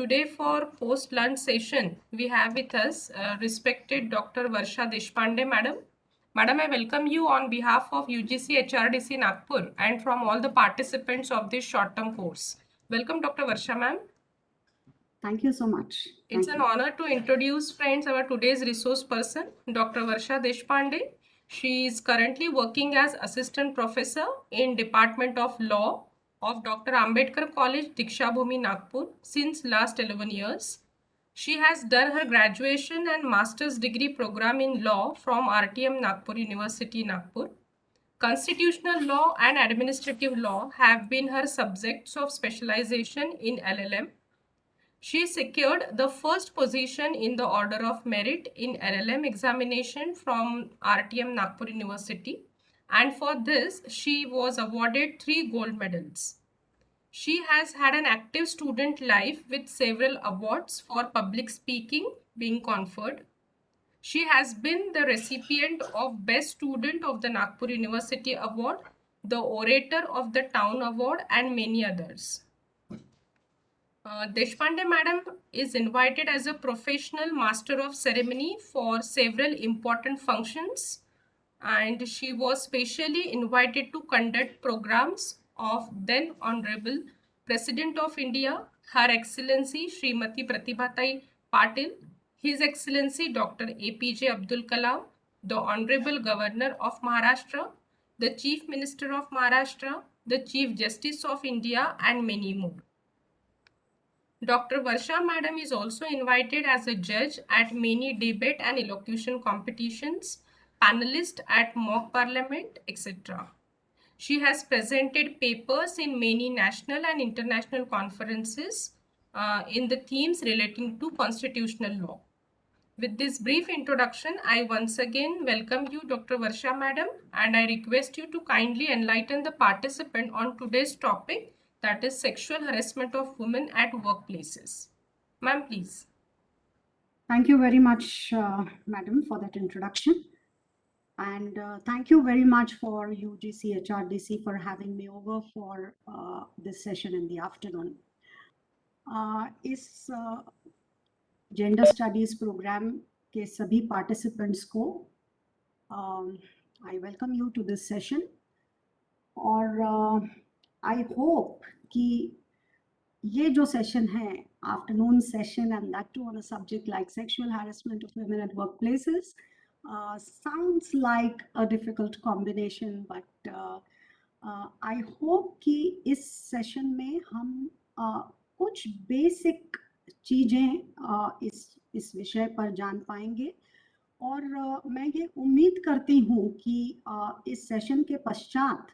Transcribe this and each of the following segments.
Today for post-lunch session, we have with us respected Dr. Varsha Deshpande, Madam. Madam, I welcome you on behalf of UGC HRDC Nagpur and from all the participants of this short-term course. Welcome, Dr. Varsha, ma'am. Thank you so much. It's an honor to introduce, friends, our today's resource person, Dr. Varsha Deshpande. She is currently working as assistant professor in Department of Law of Dr. Ambedkar College, Diksha Bhumi, Nagpur since last 11 years. She has done her graduation and master's degree program in law from RTM Nagpur University, Nagpur. Constitutional law and administrative law have been her subjects of specialization in LLM. She secured the first position in the order of merit in LLM examination from RTM Nagpur University, and for this she was awarded 3 gold medals. She has had an active student life with several awards for public speaking being conferred. She has been the recipient of Best Student of the Nagpur University Award, the Orator of the Town Award, and many others. Deshpande Madam is invited as a professional master of ceremony for several important functions, and she was specially invited to conduct programs of then Honorable President of India, Her Excellency Srimati Pratibha Patil, His Excellency Dr. APJ Abdul Kalam, the Honorable Governor of Maharashtra, the Chief Minister of Maharashtra, the Chief Justice of India, and many more. Dr. Varsha Madam is also invited as a judge at many debate and elocution competitions, panelist at mock parliament, etc. She has presented papers in many national and international conferences in the themes relating to constitutional law. With this brief introduction, I once again welcome you, Dr. Varsha Madam, and I request you to kindly enlighten the participant on today's topic, that is sexual harassment of women at workplaces. Ma'am, please. Thank you very much, Madam, for that introduction. And thank you very much for UGC HRDC for having me over for this session in the afternoon. इस gender studies programme के सभी participants को I welcome you to this session और I hope कि ये जो session है afternoon session and that too on a subject like sexual harassment of women at work places sounds like a difficult combination, but I hope कि इस session में हम कुछ बेसिक चीज़ें इस विषय पर जान पाएंगे और मैं ये उम्मीद करती हूँ कि इस सेशन के पश्चात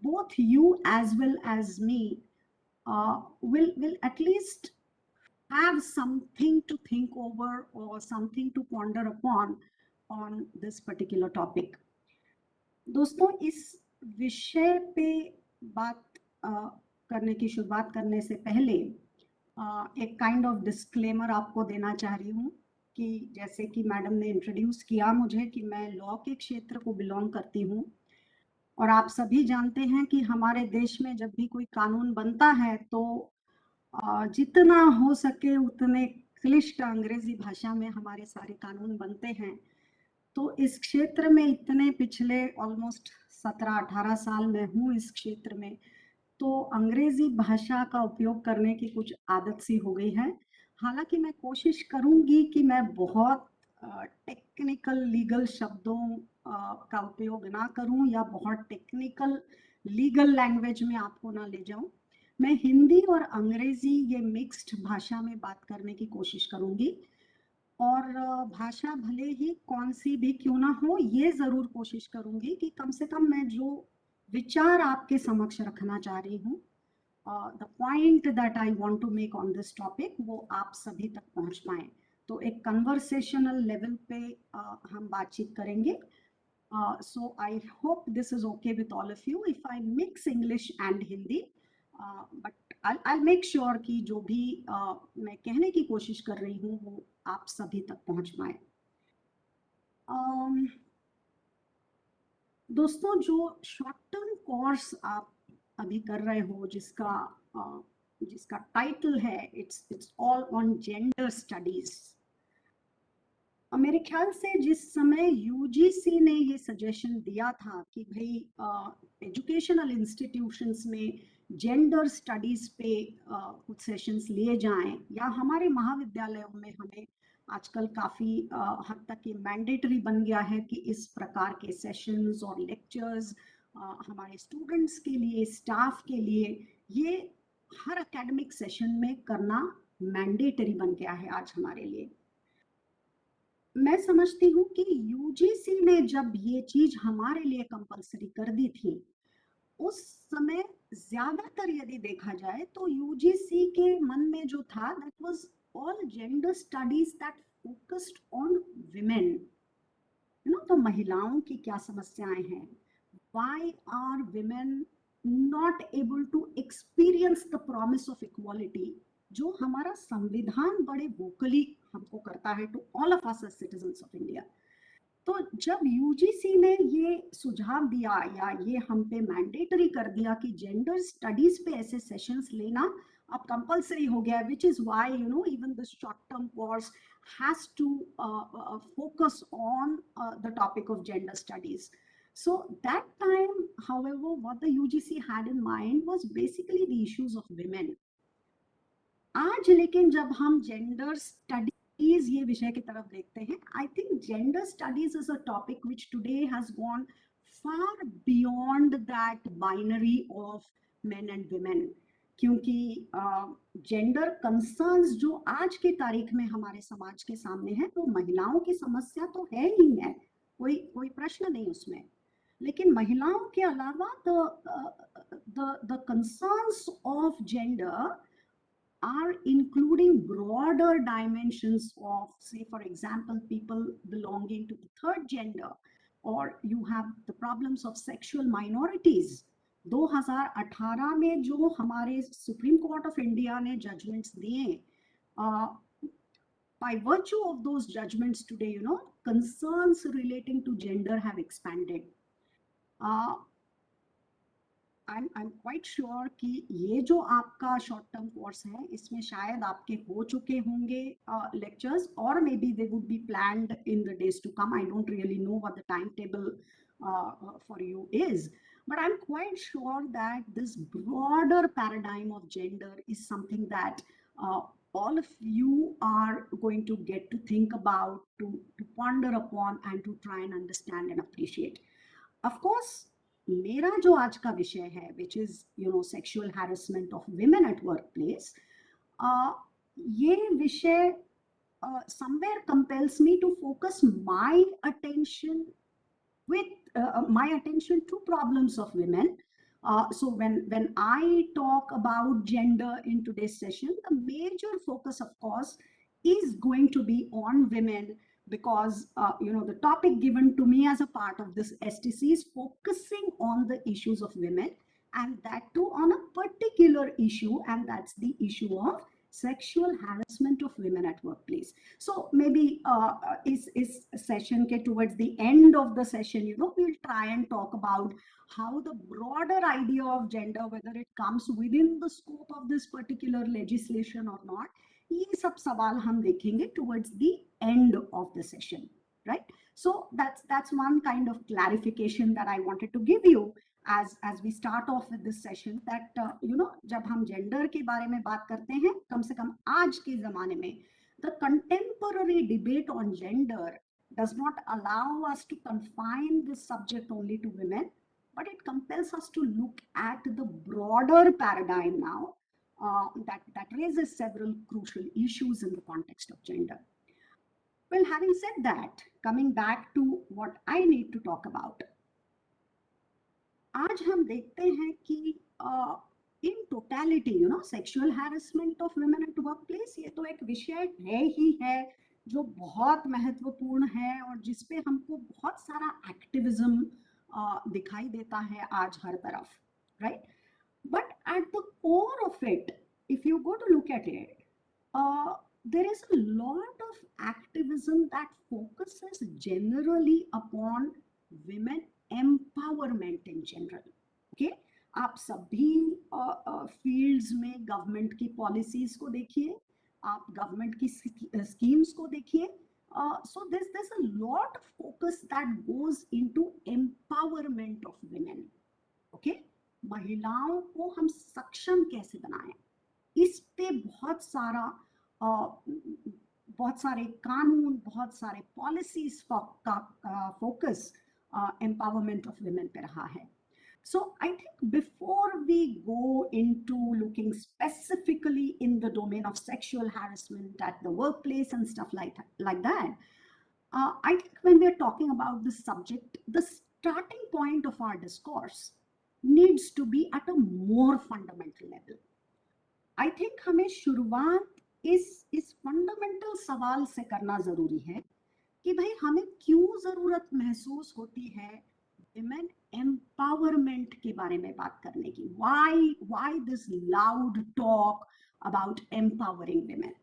both you as well as me will at least have something to think over or something to ponder upon on this particular topic. दोस्तों, इस विषय पे बात करने की शुरुआत करने से पहले एक काइंड ऑफ डिस्क्लेमर आपको देना चाह रही हूँ कि जैसे कि मैडम ने इंट्रोड्यूस किया मुझे कि मैं लॉ के क्षेत्र को बिलोंग करती हूँ और आप सभी जानते हैं कि हमारे देश में जब भी कोई कानून बनता है तो जितना हो सके उतने क्लिष्ट अंग्रेजी भाषा में हमारे सारे कानून बनते हैं। तो इस क्षेत्र में इतने पिछले ऑलमोस्ट 17-18 साल में हूँ इस क्षेत्र में, तो अंग्रेजी भाषा का उपयोग करने की कुछ आदत सी हो गई है। हालांकि मैं कोशिश करूंगी कि मैं बहुत टेक्निकल लीगल शब्दों का उपयोग ना करूं या बहुत टेक्निकल लीगल लैंग्वेज में आपको ना ले जाऊं। मैं हिंदी और अंग्रेजी ये मिक्स्ड भाषा में बात करने की कोशिश करूंगी और भाषा भले ही कौन सी भी क्यों ना हो, ये जरूर कोशिश करूंगी कि कम से कम मैं जो विचार आपके समक्ष रखना चाह रही हूँ, the point that I want to make on this topic, वो आप सभी तक पहुंच पाए। तो एक कन्वर्सेशनल लेवल पे हम बातचीत करेंगे। So I hope this is okay with all of you if I mix English and Hindi, but I'll make sure कि जो भी मैं कहने की कोशिश कर रही हूँ वो आप सभी तक पहुंच पाए। दोस्तों, जो शॉर्ट टर्म कोर्स आप अभी कर रहे हो जिसका जिसका टाइटल है it's all on gender studies. मेरे ख्याल से जिस समय यूजीसी ने ये सजेशन दिया था कि भाई एजुकेशनल इंस्टीट्यूशंस में जेंडर स्टडीज पे कुछ सेशंस लिए जाएं, या हमारे महाविद्यालयों में हमें आजकल काफ़ी हद तक ये मैंडेटरी बन गया है कि इस प्रकार के सेशंस और लेक्चर्स हमारे स्टूडेंट्स के लिए, स्टाफ के लिए, ये हर एकेडमिक सेशन में करना मैंडेटरी बन गया है आज हमारे लिए। मैं समझती हूँ कि यूजीसी ने जब ये चीज हमारे लिए कंपलसरी कर दी थी, उस समय ज्यादातर यदि देखा जाए तो यूजीसी के मन में जो था that was all gender studies that focused on women, तो महिलाओं की क्या समस्याएं हैं, why are women not able to experience the promise of equality, जो हमारा संविधान बड़े वोकली हमको करता है to all of us as citizens of India. तो जब यूजीसी ने ये सुझाव दिया या ये हम पे मैंडेटरी कर दिया कि जेंडर स्टडीज पे ऐसे सेशंस लेना अब कंपलसरी हो गया, which is why even the short term course has to focus on the topic of gender studies. So that time, however, what the UGC had in mind was basically the issues of women. आज लेकिन जब हम gender studies ये विषय की तरफ देखते हैं, I think gender studies is a topic which today has gone far beyond that binary of main and women, क्योंकि जेंडर कंसर्न्स जो आज की तारीख में हमारे समाज के सामने है, तो महिलाओं की समस्या तो है ही है, कोई कोई प्रश्न नहीं उसमें, लेकिन महिलाओं के अलावा the concerns of gender are including broader dimensions of, say, for example, people belonging to the third gender, or you have the problems of sexual minorities. 2018 में जो हमारे सुप्रीम कोर्ट ऑफ इंडिया ने जजमेंट्स दिए, by virtue of those judgments today, concerns relating to gender have expanded. I'm quite sure कि ये जो आपका short term course है, इसमें शायद आपके हो चुके होंगे lectures, or maybe they would be planned in the days to come. I don't really know what the timetable for you is, but I'm quite sure that this broader paradigm of gender is something that all of you are going to get to think about, to ponder upon, and to try and understand and appreciate. Of course, मेरा जो आज का विषय है, which is sexual harassment of women at workplace, ये विषय somewhere compels me to focus my attention to problems of women. So when I talk about gender in today's session, the major focus, of course, is going to be on women, because the topic given to me as a part of this STC is focusing on the issues of women, and that too on a particular issue, and that's the issue of sexual harassment of women at workplace. So maybe is session ke towards the end of the session, we'll try and talk about how the broader idea of gender, whether it comes within the scope of this particular legislation or not, ये सब सवाल हम देखेंगे towards the end of the session, right? So that's one kind of clarification that I wanted to give you as we start off with this session, that जब हम gender के बारे में बात करते हैं, कम से कम आज के ज़माने में, the contemporary debate on gender does not allow us to confine this subject only to women, but it compels us to look at the broader paradigm now that raises several crucial issues in the context of gender. Well, having said that, coming back to what I need to talk about, आज हम देखते हैं कि in totality sexual harassment of women eight workplace, ये तो एक विषय है ही है जो बहुत महत्वपूर्ण है, और जिसपे हमको बहुत सारा एक्टिविज्म दिखाई देता है आज हर तरफ, right? But at the core of it, if you go to look at it, there is a lot of activism that focuses generally upon women empowerment in general. Okay, आप सभी फील्ड्स में government की policies को देखिए, आप government की schemes को देखिए. So there's a lot of focus that goes into empowerment of women. Okay, महिलाओं को हम सक्षम कैसे बनाएं, इस पे बहुत सारे कानून, बहुत सारे पॉलिसीज का फोकस एम्पावरमेंट ऑफ वुमेन पे रहा है. So I think before we go into looking specifically in the domain of sexual harassment at the workplace and stuff like that, I think when we're talking about this subject, the starting point of our discourse needs to be at a more fundamental level. I think हमें शुरुआत इस fundamental सवाल से करना जरूरी है कि भाई हमें क्यों जरूरत महसूस होती है विमेन एम्पावरमेंट के बारे में बात करने की. Why this loud talk about empowering women.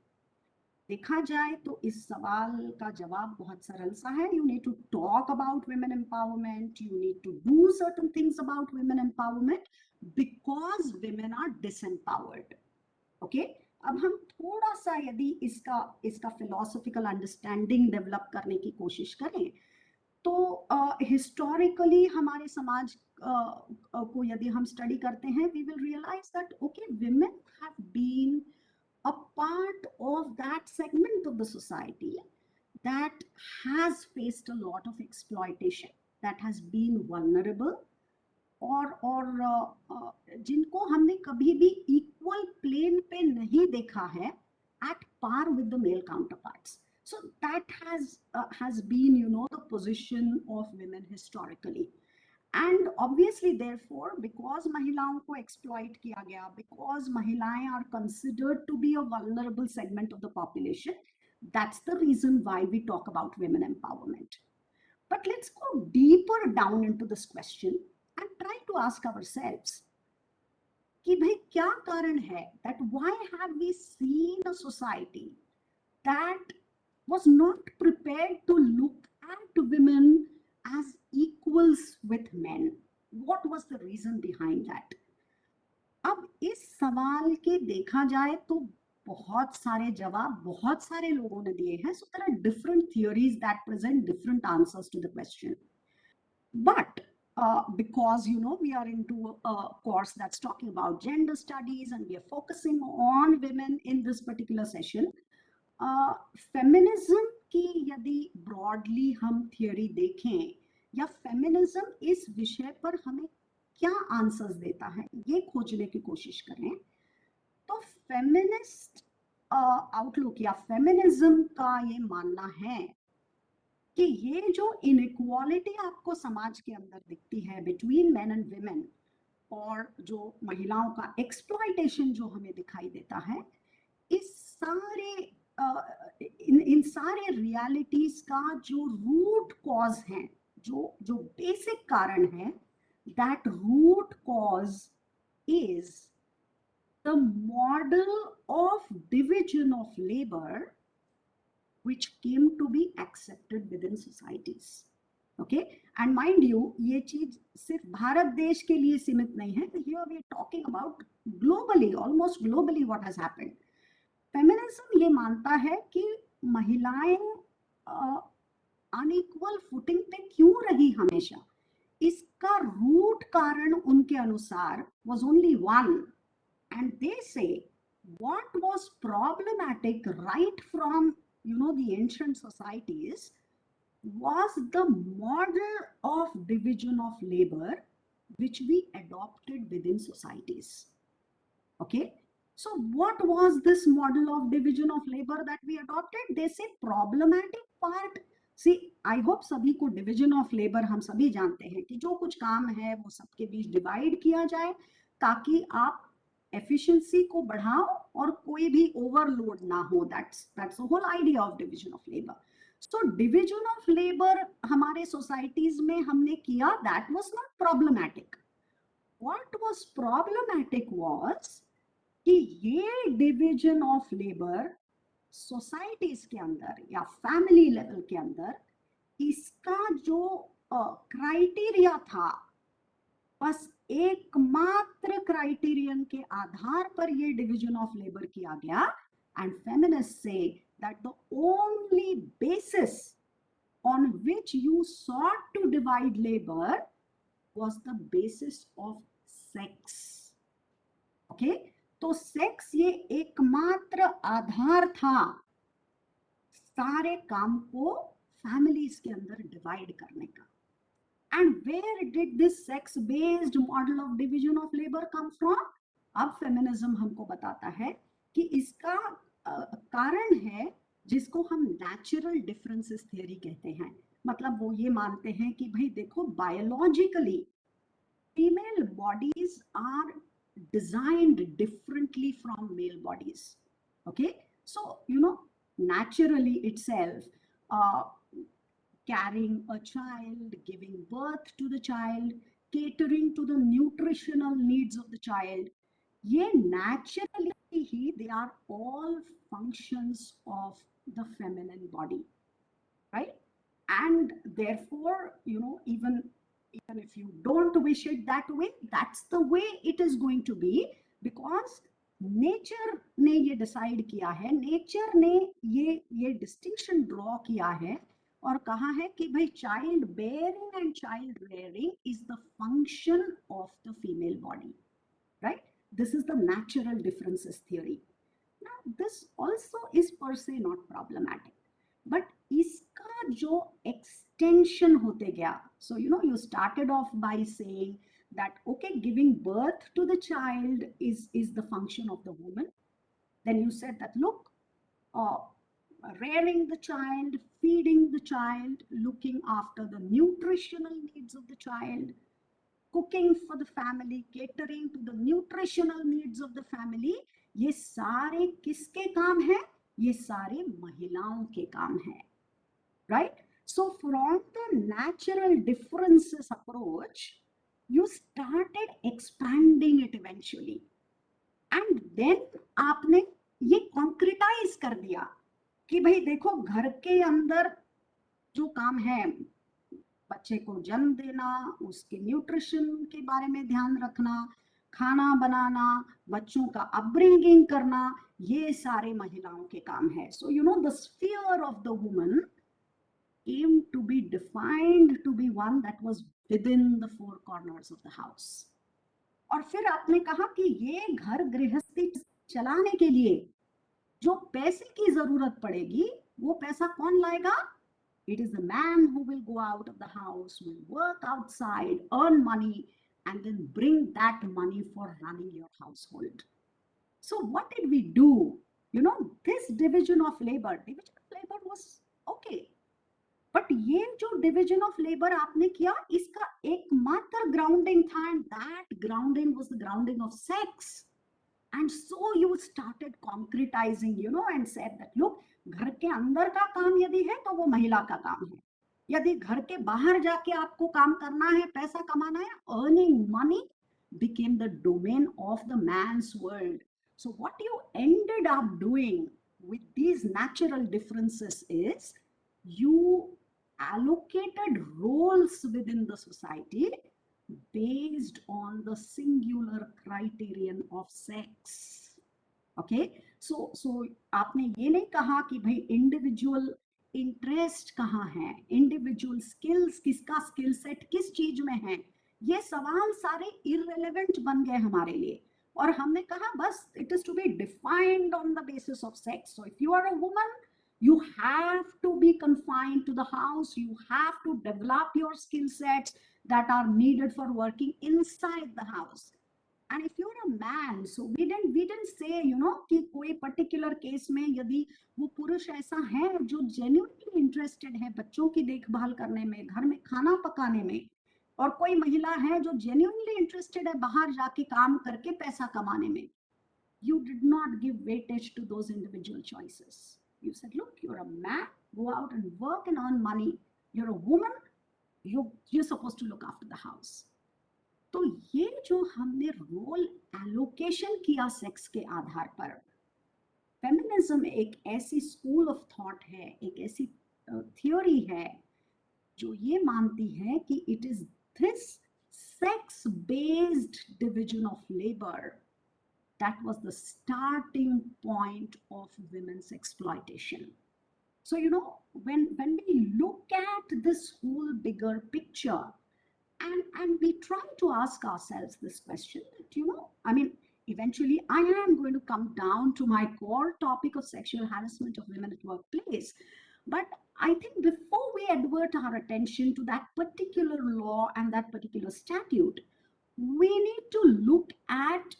देखा जाए तो इस सवाल का जवाब बहुत सरल सा है. You need to talk about women empowerment, you need to do certain things about women empowerment because women are disempowered. Okay, अब हम थोड़ा सा यदि इसका फिलोसॉफिकल अंडरस्टैंडिंग डेवलप करने की कोशिश करें तो हिस्टोरिकली हमारे समाज को यदि हम स्टडी करते हैं, we will realise that okay, women have been a part of that segment of the society that has faced a lot of exploitation, that has been vulnerable, और जिनको हमने कभी भी इक्वल प्लेन पे नहीं देखा है at par with the male counterparts. So that has been, you know, the position of women historically. And obviously therefore, because महिलाओं को exploit किया गया, because महिलाएं are considered to be a vulnerable segment of the population, that's the reason why we talk about women empowerment. But let's go deeper down into this question and try to ask ourselves कि भाई क्या कारण है that why have we seen a society that was not prepared to look at women as equals with men. What was the reason behind that? अब इस सवाल के देखा जाए तो बहुत सारे जवाब बहुत सारे लोगों ने दिए हैं. So there are different theories that present different answers to the question. But because, you know, we are into a course that's talking about gender studies and we are focusing on women in this particular session, feminism की यदि broadly हम theory देखें या feminism इस विषय पर हमें क्या आंसर्स देता है ये खोजने की कोशिश करें तो फेमिनिस्ट आउटलुक या फेमिनिज्म का ये मानना है कि ये जो इनइक्वालिटी आपको समाज के अंदर दिखती है बिटवीन मेन एंड विमेन और जो महिलाओं का एक्सप्लॉयटेशन जो हमें दिखाई देता है, इस सारे इन सारे रियलिटीज का जो रूट कॉज है, जो बेसिक कारण है, that root cause is the model of division of labour which came to be accepted within societies. Okay, and mind you, ये चीज सिर्फ भारत देश के लिए सीमित नहीं है. Here we are talking about globally, almost globally what has happened. Feminism ये मानता है कि महिलाएं अनइक्वल फुटिंग पे क्यों रही हमेशा, इसका रूट कारण उनके अनुसार was only one, and they say what was problematic right from, you know, the ancient societies was the model of division of labor which we adopted within societies. Okay, so what was this model of division of labor that we adopted? They say problematic part. See, I hope सभी को division of labor हम सभी जानते हैं कि जो कुछ काम है वो सबके बीच डिवाइड किया जाए ताकि आप एफिशिएंसी को बढ़ाओ और कोई भी ओवरलोड ना हो. That's the whole idea of division of labour. So division of labour हमारे सोसाइटीज में हमने किया, that was not problematic. What was problematic was कि ये डिवीजन ऑफ लेबर सोसाइटीज के अंदर या फैमिली लेवल के अंदर इसका जो क्राइटेरिया था बस एकमात्र क्राइटेरियन के आधार पर ये डिवीजन ऑफ लेबर किया गया, and feminist say that the only basis on which you sought to divide labor was the basis of sex. Okay, तो सेक्स ये एकमात्र आधार था सारे काम को फैमिलीज के अंदर डिवाइड करने का. And where did this sex based model of division of labor come from? अब फेमिनिज्म हमको बताता है कि इसका कारण है जिसको हम नेचुरल डिफरेंसेस थियरी कहते हैं. मतलब वो ये मानते हैं कि भाई देखो, biologically female bodies are designed differently from male bodies. Okay, so you know, naturally itself, carrying a child, giving birth to the child, catering to the nutritional needs of the child, ye naturally he they are all functions of the feminine body, right? And therefore, you know, even if you don't wish it that way, that's the way it is going to be, because nature ने ये decide किया है, nature ने ये distinction draw किया है और कहा है कि भाई child bearing and child rearing is the function of the female body, right? This is the natural differences theory. Now this also is पर से नॉट प्रॉब्लमैटिक, बट इसका जो एक्सटेंशन होते गया, सो you no, you started off by saying that okay, giving birth to the child is the function of the woman. Then you said that look, rearing the child, feeding the child, looking after the nutritional needs of the child, cooking for the family, catering to the nutritional needs of the family, ये सारे किसके काम हैं? ये सारे महिलाओं के काम हैं, right? So from the natural differences approach, you started expanding it eventually, and then आपने ये concretize कर दिया कि भाई देखो, घर के अंदर जो काम है, बच्चे को जन्म देना, उसके न्यूट्रिशन के बारे में ध्यान रखना, खाना बनाना, बच्चों का अपब्रिंगिंग करना, ये सारे महिलाओं के काम है. So you no, the sphere of the woman came to be defined to be one that was within the four corners of the house. और फिर आपने कहा कि ये घर गृहस्थी चलाने के लिए जो पैसे की जरूरत पड़ेगी, वो पैसा कौन लाएगा? It is the man who will go out of the house, will work outside, earn money, and then bring that money for running your household. So what did we do? You know, this division of labor was okay. But ये जो division of labour आपने किया, इसका एकमात्र grounding था, and that grounding was the grounding of sex. And so you started concretising, you know, and said that look, घर के अंदर का काम यदि है तो वो महिला का काम है. यदि घर के बाहर जाके आपको काम करना है, पैसा कमाना है, earning money became the domain of the man's world. So what you ended up doing with these natural differences is you allocated roles within the society based on the singular criterion of sex. Okay, so आपने ये नहीं कहा कि भाई individual interest कहाँ है, individual skills, किसका skill set किस चीज में है, ये सवाल सारे इररिलेवेंट बन गए हमारे लिए. और हमने कहा बस it is to be defined on the basis of sex. So if you are a woman, you have to be confined to the house, you have to develop your skill sets that are needed for working inside the house. And if you're a man, so we didn't say, you know, कि कोई particular case में यदि वो पुरुष ऐसा है जो genuinely interested है बच्चों की देखभाल करने में, घर में खाना पकाने में, और कोई महिला है जो genuinely interested है बाहर जाके काम करके पैसा कमाने में, you did not give weightage to those individual choices. You said, look, you're a man, go out and work and earn money. You're a woman, you're supposed to look after the house. तो ये जो हमने role allocation किया sex के आधार पर, feminism एक ऐसी school of thought है, एक ऐसी थ्योरी है जो ये मानती है कि it is this sex-based division of labor, that was the starting point of women's exploitation. So, when we look at this whole bigger picture, and we try to ask ourselves this question that, I mean, eventually I am going to come down to my core topic of sexual harassment of women at workplace. But I think before we advert our attention to that particular law and that particular statute, we need to look at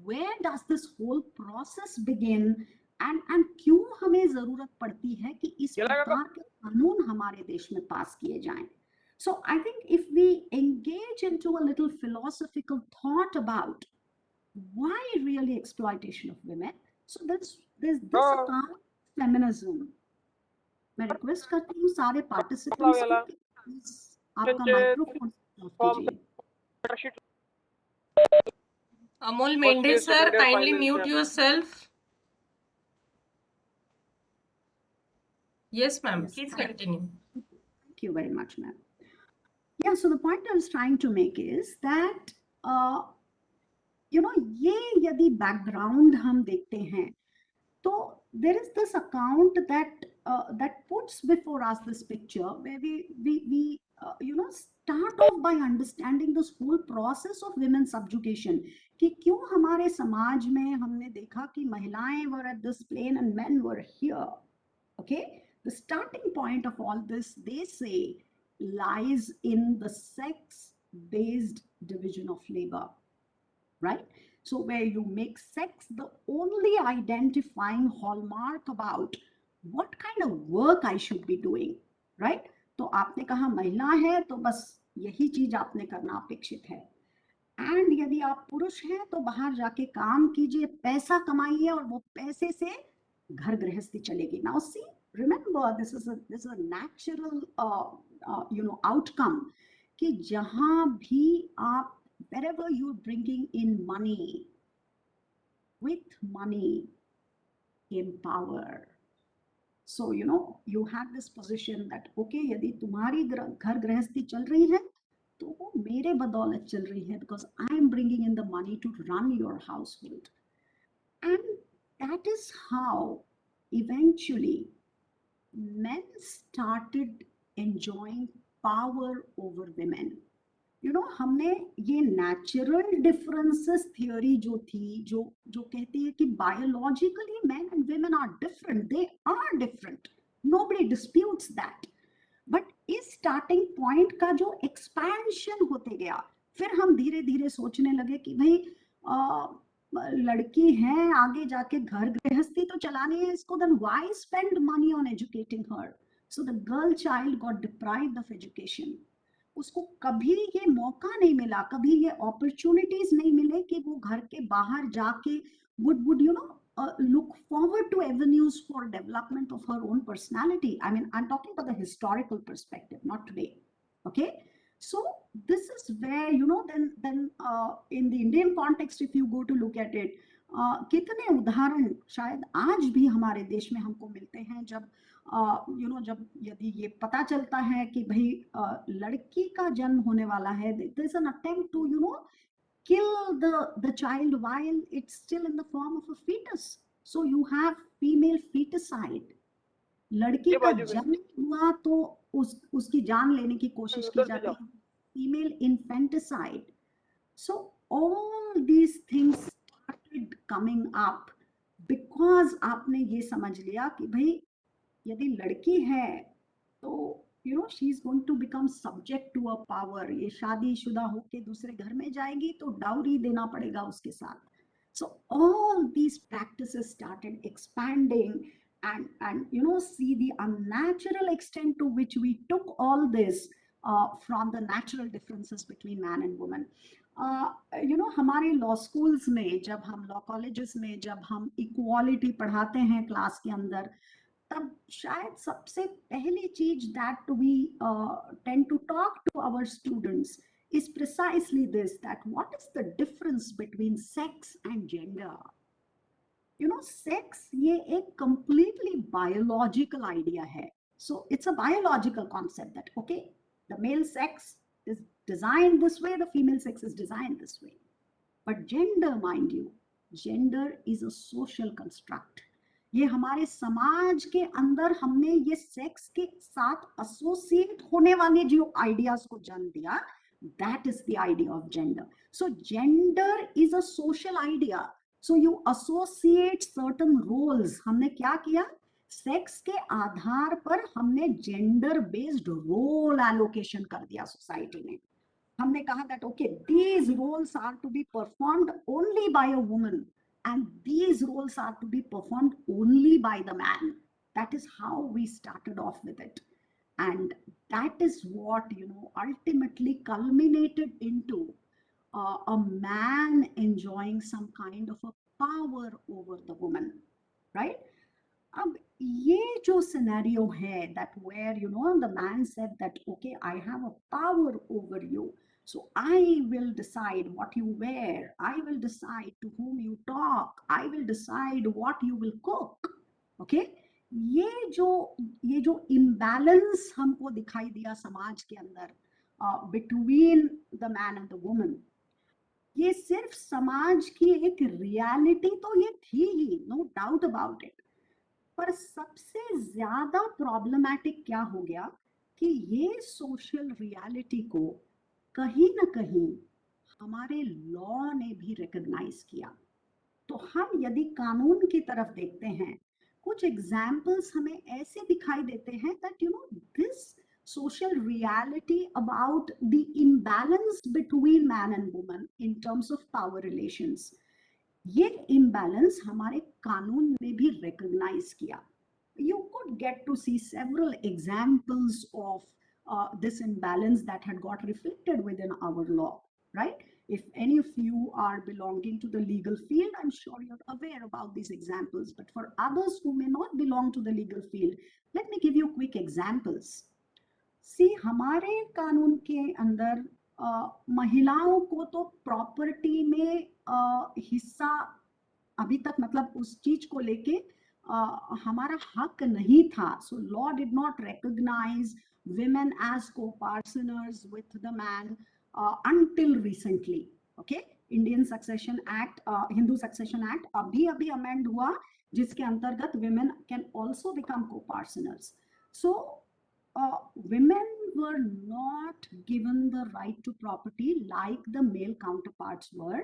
where does this whole process begin, and क्यों हमें जरूरत पड़ती है कि इस प्रकार के कानून हमारे देश में पास किए जाएं. So I think if we engage into a little philosophical thought about why really exploitation of women, so there's this account feminism. मैं रिक्वेस्ट करती हूँ सारे पार्टिसिपेंट्स को कि प्लीज आपका माइक्रोफोन ऑफ कीजिए. Amol Mende sir, kindly mute yourself. Yes, ma'am. Yes. Please continue. Thank you very much, ma'am. Yeah, so the point I was trying to make is that, ये यदि background हम देखते हैं, तो there is this account that puts before us this picture where we start off by understanding this whole process of women's subjugation. कि क्यों हमारे समाज में हमने देखा कि महिलाएं were at this plane and men were here. Okay, the starting point of all this, they say, lies in the sex-based division of labor, right? So where you make sex the only identifying hallmark about what kind of work I should be doing, right? तो आपने कहा महिला है तो बस यही चीज आपने करना अपेक्षित है. एंड यदि आप पुरुष हैं तो बाहर जाके काम कीजिए, पैसा कमाइए और वो पैसे से घर गृहस्थी चलेगी. Now see, remember this is a natural outcome कि जहां भी आप, wherever you're bringing in money, with money came power. So you have this position that okay, यदि तुम्हारी घर गृहस्थी चल रही है तो वो मेरे बदौलत चल रही है, because I am bringing in the money to run your household. And that is how eventually men started enjoying power over women. हमने ये नेचुरल डिफरेंसेस थियोरी जो थी, जो कहती है कि biologically man and women are different, they are different, nobody disputes that. But इस starting point का जो एक्सपेंशन होते गया, फिर हम धीरे धीरे सोचने लगे कि भाई लड़की है, आगे जाके घर गृहस्थी तो चलानी है इसको, then why spend money on educating her. So the girl child got deprived of education. उसको कभी ये मौका नहीं मिला, कभी ये अपॉर्चुनिटीज नहीं मिले कि वो घर के बाहर जाके would look forward to avenues for development of her own personality. I mean, I'm talking about the historical perspective, not today. Okay, so this is where then in the Indian context, if you go to look at it, कितने उदाहरण शायद आज भी हमारे देश में हमको मिलते हैं जब जब यदि ये पता चलता है कि भाई लड़की का जन्म होने वाला है, there is an attempt to kill the child while it's still in the form of a fetus. So you have female feticide. लड़की का जन्म हुआ तो उसकी जान लेने की कोशिश की जाती है, female infanticide. So all these things started coming up because आपने ये समझ लिया कि भाई यदि लड़की है तो she is going to become subject to a power. ये शादीशुदा होके दूसरे घर में जाएगी तो डाउरी देना पड़ेगा उसके साथ. So all these practices started expanding, and see the unnatural extent to which we took all this from the natural differences between man and woman. हमारे लॉ स्कूल्स में, जब हम लॉ कॉलेजेस में जब हम इक्वालिटी पढ़ाते हैं क्लास के अंदर, तब शायद सबसे पहली चीज that we tend to talk to our students is precisely this, that what is the difference between sex and gender. sex ये एक completely biological idea है. So it's a biological concept that okay, the male sex is designed this way, the female sex is designed this way. But gender, mind you, gender is a social construct. ये हमारे समाज के अंदर हमने ये sex के साथ associate होने वाले जो आइडियाज को जन्म दिया, that is the idea of gender. So gender is a social idea. So you associate certain roles. हमने क्या किया, सेक्स के आधार पर हमने जेंडर बेस्ड रोल एलोकेशन कर दिया सोसाइटी में. हमने कहा that okay, these roles are to be performed only by a woman and these roles are to be performed only by the man. That is how we started off with it, and that is what, you know, ultimately culminated into a man enjoying some kind of a power over the woman, right? अब ये जो scenario है that where, you know, the man said that okay, I have a power over you, so I will decide what you wear, I will decide to whom you talk, I will decide what you will cook. Okay, ये जो imbalance हमको दिखाई दिया समाज के अंदर between the man and the woman, ये सिर्फ समाज की एक रियलिटी तो ये थी ही, नो डाउट अबाउट इट. पर सबसे ज्यादा प्रॉब्लमैटिक क्या हो गया कि ये सोशल रियलिटी को कहीं ना कहीं हमारे लॉ ने भी रिकॉग्नाइज किया. तो हम यदि कानून की तरफ देखते हैं, कुछ एग्जाम्पल्स हमें ऐसे दिखाई देते हैं that you know this social reality about the imbalance between man and woman in terms of power relations, ये imbalance हमारे कानून ने भी recognize किया. You could get to see several examples of this imbalance that had got reflected within our law, right? If any of you are belonging to the legal field, I'm sure you're aware about these examples. But for others who may not belong to the legal field, let me give you quick examples. See, हमारे कानून के अंदर महिलाओं को तो property में हिस्सा अभी तक, मतलब उस चीज को लेके हमारा हक नहीं था. So law did not recognise women as co-partners with the man until recently. Okay, Indian Succession Act, Hindu Succession Act अभी अभी अमेंड हुआ, जिसके अंतर्गत women can also become co-partners. So women were not given the right to property like the male counterparts were.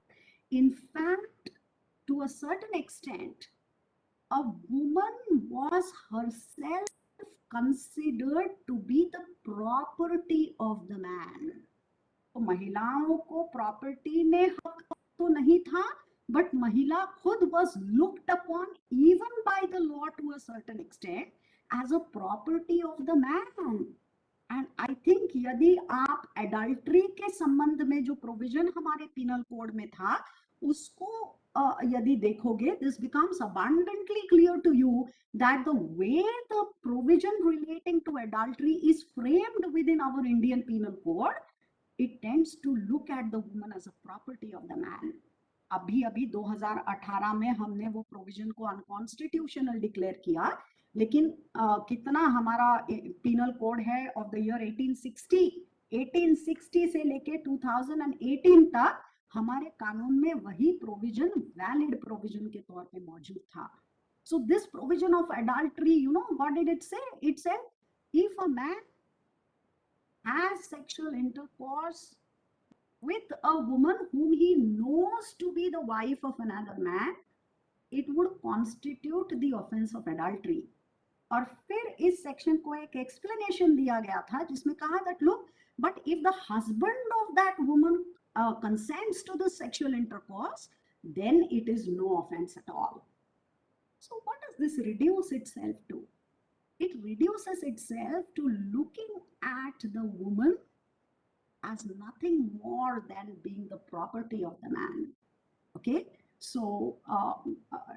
In fact, to a certain extent, a woman was herself considered to be the property of the man. तो महिलाओं को property में हक तो नहीं था, but महिला खुद was looked upon even by the law to a certain extent as a property of the man. And I think यदि आप एडल्ट्री के संबंध में जो प्रोविजन हमारे पिनल कोड में था उसको यदि देखोगे, this becomes abundantly clear to you that the way the provision relating to adultery is framed within our Indian penal code, it tends to look at the woman as a property of the man. अभी अभी 2018 में हमने वो provision को unconstitutional declare किया, लेकिन कितना हमारा पिनल कोड है ऑफ द ईयर 1860 से लेके 2018 तक हमारे कानून में वही प्रोविजन वैलिड प्रोविजन के तौर पे मौजूद था. So this provision of adultery, you know, what did it say? It said if a man has sexual intercourse with a woman whom he knows to be the wife of another man, it would constitute the offense of adultery. और फिर इस section को एक explanation दिया गया था जिसमें कहा that look, but if the husband of that woman consents to the sexual intercourse, then it is no offense at all. So what does this reduce itself to? It reduces itself to looking at the woman as nothing more than being the property of the man. Okay, so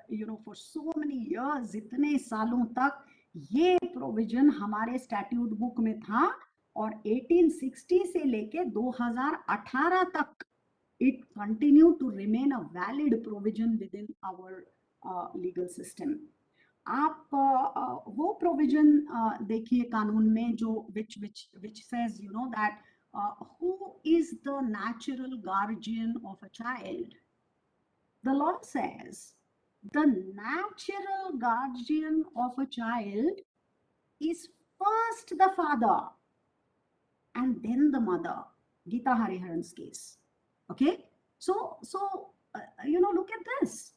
you know, for so many years, इतने सालों तक ये provision हमारे statute book में था और 1860 से लेके 2018 तक it continued to remain a valid provision within our legal system. आप वो प्रोविजन देखिए कानून में जो which says, you know, that who is the natural guardian of a child? The law says the natural guardian of a child is first the father and then the mother. Geeta Hariharan's case. Okay, look at this.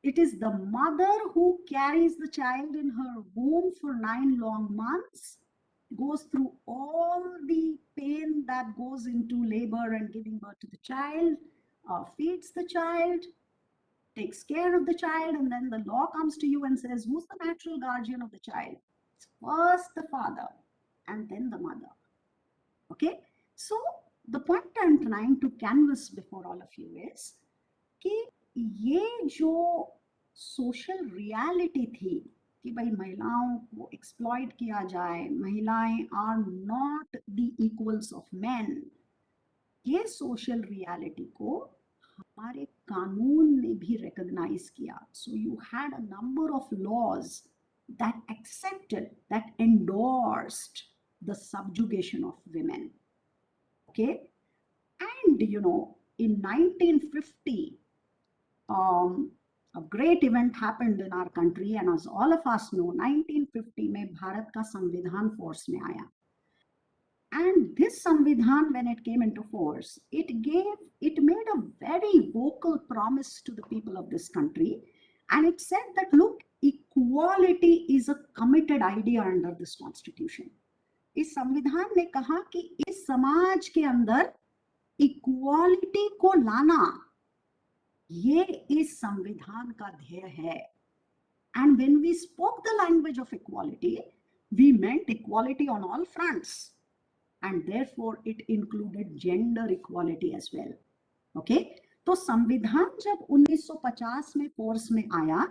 It is the mother who carries the child in her womb for 9 long months, goes through all the pain that goes into labor and giving birth to the child, feeds the child, takes care of the child, and then the law comes to you and says, who's the natural guardian of the child? It's first the father and then the mother. Okay, so the point I'm trying to canvas before all of you is कि ये जो social reality थी कि भाई महिलाओं को exploit किया जाए, महिलाएं are not the equals of men, ये सोशल रियलिटी को हमारे कानून ने भी रिकॉग्नाइज किया. So you had a number of laws that accepted, that endorsed the subjugation of women. Okay, and in 1950, a great event happened in our country, and as all of us know, 1950 में भारत का संविधान force में आया. And this संविधान, when it came into force, it made a very vocal promise to the people of this country, and it said that look, equality is a committed idea under this constitution. इस संविधान ने कहा कि इस समाज के अंदर इक्वालिटी को लाना ये इस संविधान का ध्येय है. And when we spoke the language of equality, we meant equality on all fronts, and therefore it included gender equality as well. Okay, तो संविधान जब 1950 में फोर्स में आया,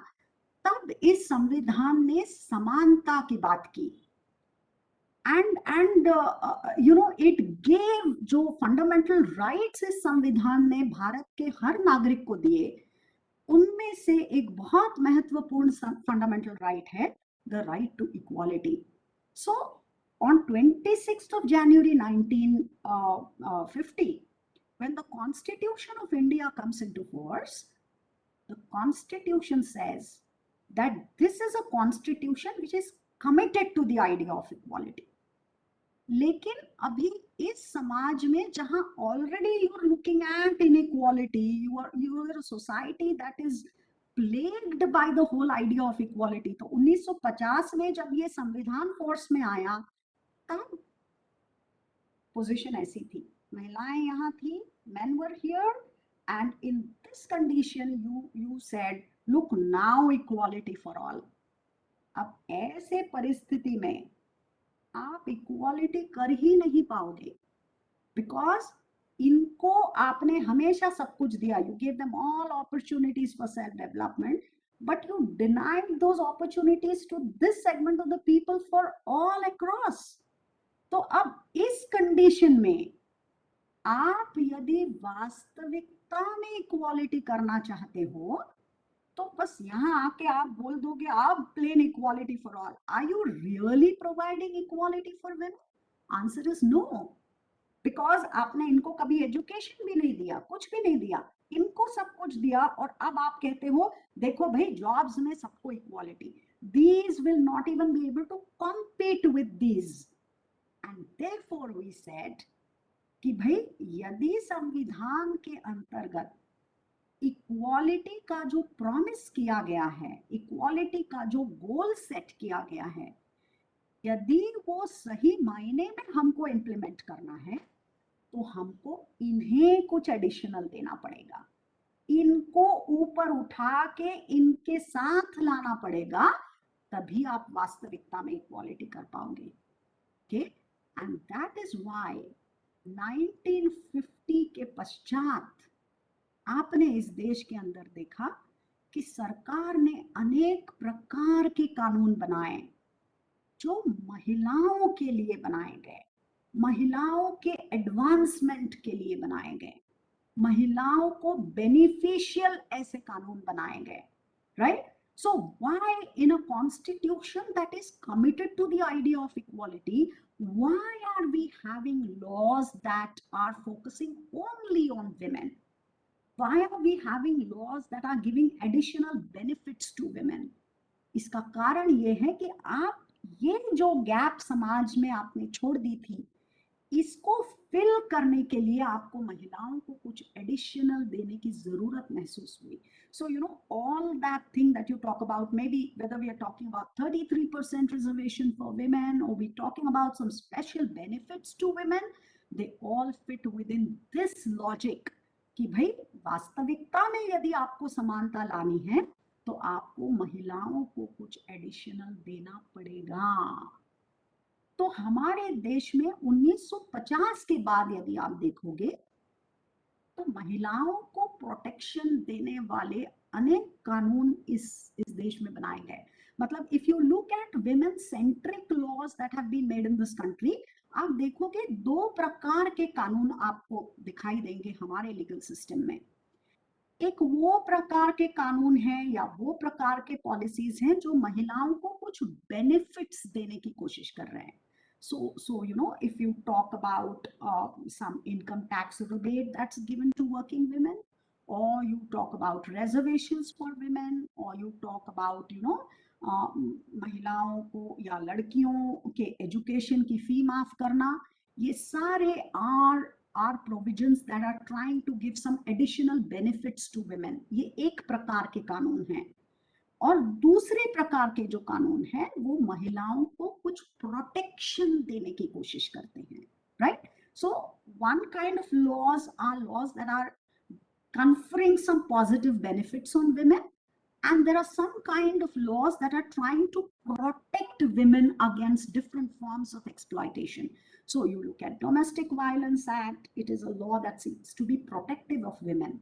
तब इस संविधान ने समानता की बात की. And it gave जो फंडामेंटल राइट्स इस संविधान ने भारत के हर नागरिक को दिए, उनमें से एक बहुत महत्वपूर्ण फंडामेंटल राइट है the right to equality. So on 26th of January 1950, when the Constitution of India comes into force, the Constitution says that this is a constitution which is committed to the idea of equality. लेकिन अभी इस समाज में जहां already you are looking at inequality, you are a society that is plagued by the whole idea of equality. तो 1950 में जब ये संविधान फोर्स में आया, तब पोजीशन ऐसी थी, महिलाएं यहाँ थी, men were here, and in this condition you said look, now equality for all. अब ऐसे परिस्थिति में आप इक्वालिटी कर ही नहीं पाओगे, बिकॉज इनको आपने हमेशा सब कुछ दिया. You give them all opportunities for self development, but you denied those opportunities to this segment of the people for all across. तो अब इस कंडीशन में आप यदि वास्तविकता में इक्वालिटी करना चाहते हो, तो बस यहाँ आके आप बोल दोगे आप plain equality for all. Are you really providing equality for women? Answer is no, because आपने इनको कभी एजुकेशन भी नहीं दिया, कुछ भी नहीं दिया, इनको सब कुछ दिया, और अब आप कहते हो देखो भाई जॉब्स में सबको equality. These will not even be able to compete with these. And therefore we said कि भाई यदि संविधान के अंतर्गत इक्वालिटी का जो प्रॉमिस किया गया है, इक्वालिटी का जो गोल सेट किया गया है, यदि वो सही मायने में हमको इंप्लीमेंट करना है, तो हमको इन्हें कुछ एडिशनल देना पड़ेगा, इनको ऊपर उठा के इनके साथ लाना पड़ेगा, तभी आप वास्तविकता में इक्वालिटी कर पाओगे. Okay, and that is why 1950 के पश्चात आपने इस देश के अंदर देखा कि सरकार ने अनेक प्रकार के कानून बनाए जो महिलाओं के लिए बनाए गए, महिलाओं के एडवांसमेंट के लिए बनाए गए, महिलाओं को बेनिफिशियल ऐसे कानून बनाए गए. Right? So why in a constitution that is committed to the idea of equality, why are we having laws that are focusing only on women? Why are we having laws that are giving additional benefits to women? इसका कारण ये है कि आप ये जो gap समाज में आपने छोड़ दी थी, इसको फिल करने के लिए आपको महिलाओं को कुछ एडिशनल देने की जरूरत महसूस हुई. So you know all that thing that you talk about, maybe whether we are talking about 33% reservation for women or we talking about some special benefits to women, they all fit within this logic कि भाई वास्तविकता में यदि आपको समानता लानी है तो आपको महिलाओं को कुछ एडिशनल देना पड़ेगा. तो हमारे देश में 1950 के बाद यदि आप देखोगे तो महिलाओं को प्रोटेक्शन देने वाले अनेक कानून इस देश में बनाए गए. मतलब if you look at women centric laws that have been made in this country, आप देखोगे दो प्रकार के कानून आपको दिखाई देंगे हमारे लीगल सिस्टम में. एक वो प्रकार के कानून है या वो प्रकार के पॉलिसीज हैं जो महिलाओं को कुछ बेनिफिट्स देने की कोशिश कर रहे हैं. So you know, if you talk about some income tax rebate that's given to working women, or you talk about reservations for women, or you talk about महिलाओं को या लड़कियों के एजुकेशन की फी माफ करना, ये सारे are provisions that are trying to give some additional benefits to women. ये एक प्रकार के कानून हैं. और दूसरे प्रकार के जो कानून हैं वो महिलाओं को कुछ प्रोटेक्शन देने की कोशिश करते हैं, right? So one kind of laws are laws that are conferring some positive benefits on women, and there are some kind of laws that are trying to protect women against different forms of exploitation. So you look at Domestic Violence Act, it is a law that seeks to be protective of women.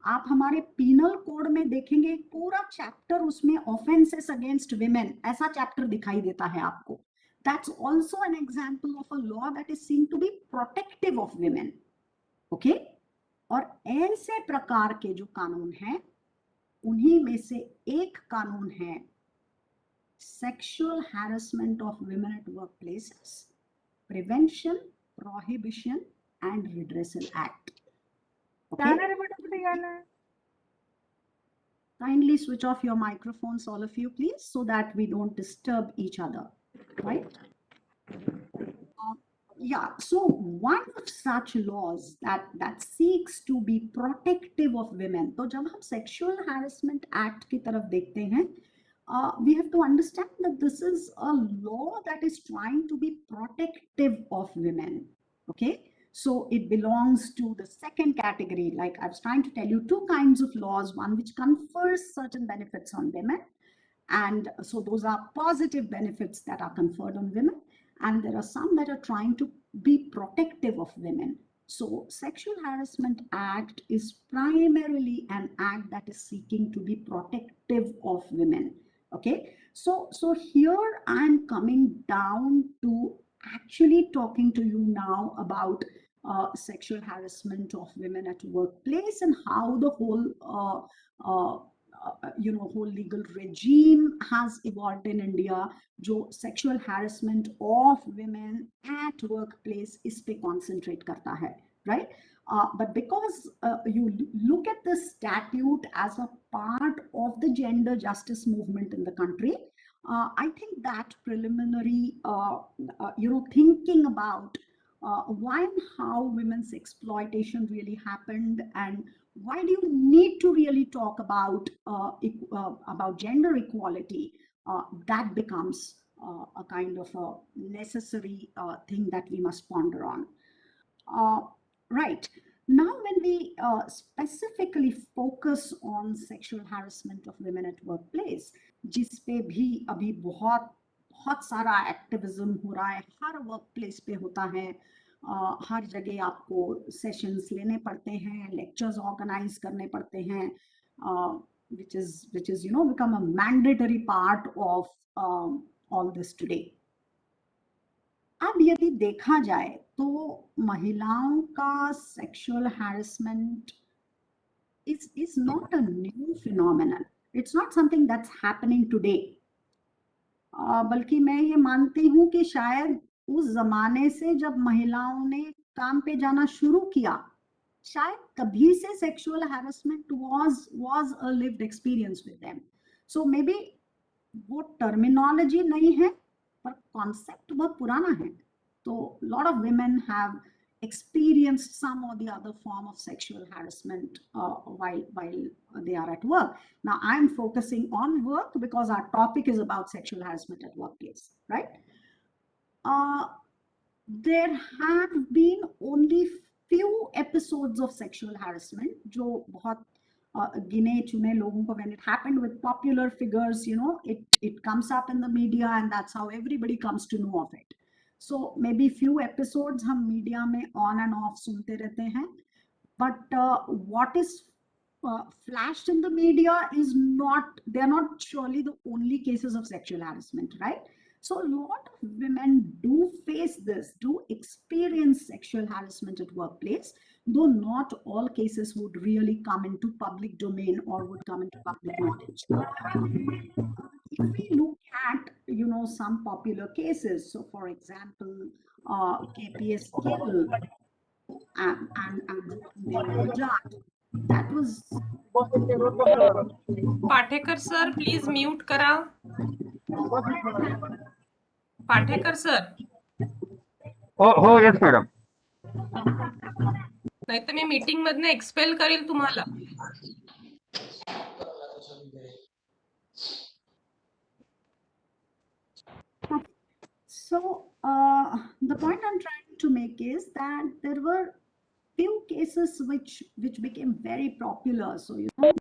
आप हमारे penal code में देखेंगे एक पूरा chapter उसमें offences against women ऐसा chapter दिखाई देता है आपको. That's also an example of a law that is seen to be protective of women. Okay? और ऐसे प्रकार के जो कानून हैं उन्हीं में से एक कानून है sexual harassment of women at work places, prevention, prohibition and redressal act. Kindly switch off your microphones, all of you, please, so that we don't disturb each other, right? Yeah, so one of such laws that seeks to be protective of women. तो जब हम Sexual Harassment Act की तरफ देखते हैं, we have to understand that this is a law that is trying to be protective of women. Okay, so it belongs to the second category. Like I was trying to tell you, two kinds of laws: one which confers certain benefits on women, and so those are positive benefits that are conferred on women, and there are some that are trying to be protective of women. So Sexual Harassment Act is primarily an act that is seeking to be protective of women. Okay, so here I'm coming down to actually talking to you now about sexual harassment of women at workplace and how the whole legal regime has evolved in India. जो sexual harassment of women at workplace इस पे concentrate करता है, right? But because you look at the statute as a part of the gender justice movement in the country, I think that preliminary, thinking about why and how women's exploitation really happened, and why do you need to really talk about gender equality, that becomes a kind of a necessary thing that we must ponder on. Right. Now, when we specifically focus on sexual harassment of women at workplace, जिस पे भी अभी बहुत सारा activism हो रहा है, her work place पे होता है, हर जगह आपको सेशंस लेने पड़ते हैं, लेक्चर्स ऑर्गेनाइज करने पड़ते हैं, which is become a mandatory part of all this today. अब यदि देखा जाए तो महिलाओं का sexual harassment is not a new phenomenon. It's not something that's happening today. बल्कि मैं ये मानती हूँ कि शायद उस जमाने से जब महिलाओं ने काम पे जाना शुरू किया, शायद तभी से sexual harassment was a lived experience with them. So may be वो टर्मिनोलॉजी नहीं है, पर कॉन्सेप्ट बहुत पुराना है. तो lot of women have experienced some or the other form of sexual harassment while they are at work. Now I'm focusing on work because our topic is about sexual harassment at workplace, right? uh, there have been only few episodes of sexual harassment जो बहुत गिने चुने लोगों को, when it happened with popular figures, you know, it comes up in the media and that's how everybody comes to know of it. So maybe few episodes हम media में on and off सुनते रहते हैं, but what is flashed in the media is not, they're not surely the only cases of sexual harassment, right? So a lot of women do face this, do experience sexual harassment at workplace, though not all cases would really come into public domain or would come into public knowledge. If we look at, you know, some popular cases, so for example, KPS Gill and Dev Gujrat, that was Pathekar sir please mute करा. Pathekar sir, हो हो yes madam. नाही तर मी meeting मधनं expel करेल तुम्हाला. So the point I'm trying to make is that there were few cases which became very popular. So you know,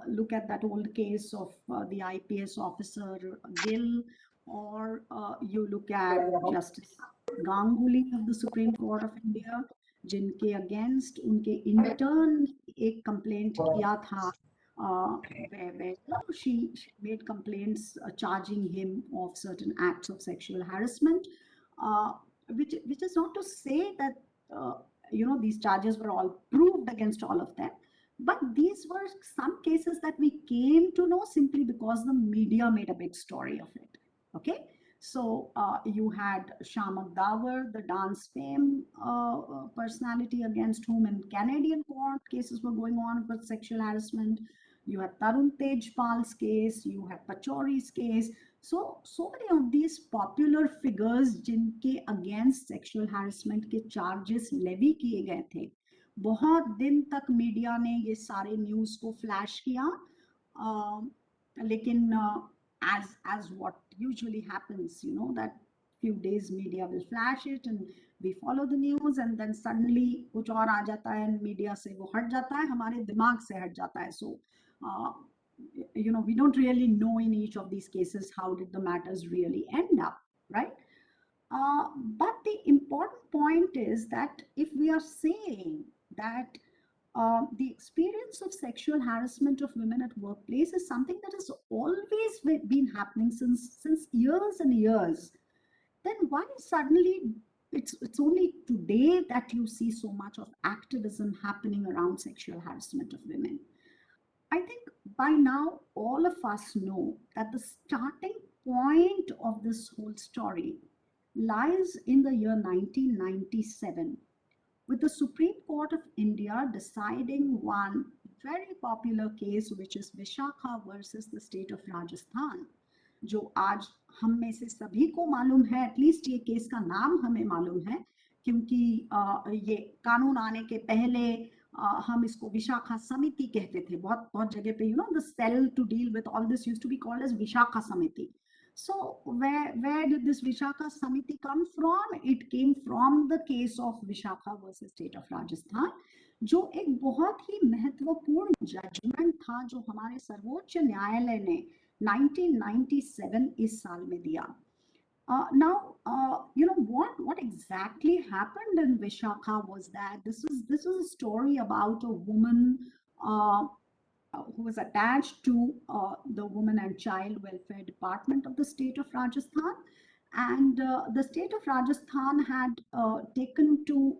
look at that old case of the IPS officer Gill, or you look at Justice Ganguly of the Supreme Court of India, जिनके against उनके intern एक complaint किया था, where she made complaints charging him of certain acts of sexual harassment, which is not to say that you know, these charges were all proved against all of them, but these were some cases that we came to know simply because the media made a big story of it. Okay, so you had Shamak Davar, the dance fame personality against whom in Canadian court cases were going on for sexual harassment. You had Tarun Tejpal's case, you had Pachori's case. So many of these popular figures जिनके against sexual harassment के charges levy किए गए थे, बहुत दिन तक media ने ये सारे न्यूज़ को फ्लैश किया, लेकिन as what usually happens, you know, that few days media will flash it and we follow the news and then suddenly कुछ और आ जाता है and media से वो हट जाता है, हमारे दिमाग से हट जाता है. So you know, we don't really know in each of these cases how did the matters really end up, right? But the important point is that if we are saying that the experience of sexual harassment of women at workplace is something that has always been happening since years and years, then why suddenly it's only today that you see so much of activism happening around sexual harassment of women? I think by now all of us know that the starting point of this whole story lies in the year 1997, with the Supreme Court of India deciding one very popular case, which is Vishakha versus the state of Rajasthan, जो आज हम में से सभी को मालूम है, at least ये केस का नाम हमें मालूम है, क्योंकि ये कानून आने के पहले हम इसको विशाखा समिति कहते थे. बहुत जगह पे, you know, the cell to deal with all this used to be called as Vishakha Samiti. So where did this Vishakha Samiti come from? It came from the case of Vishakha versus state of Rajasthan, जो एक बहुत ही महत्वपूर्ण judgement था जो हमारे सर्वोच्च न्यायालय ने 1997 इस साल में दिया. Now, you know what exactly happened in Vishakha was that this was a story about a woman who was attached to the Women and Child Welfare Department of the state of Rajasthan, and the state of Rajasthan had taken to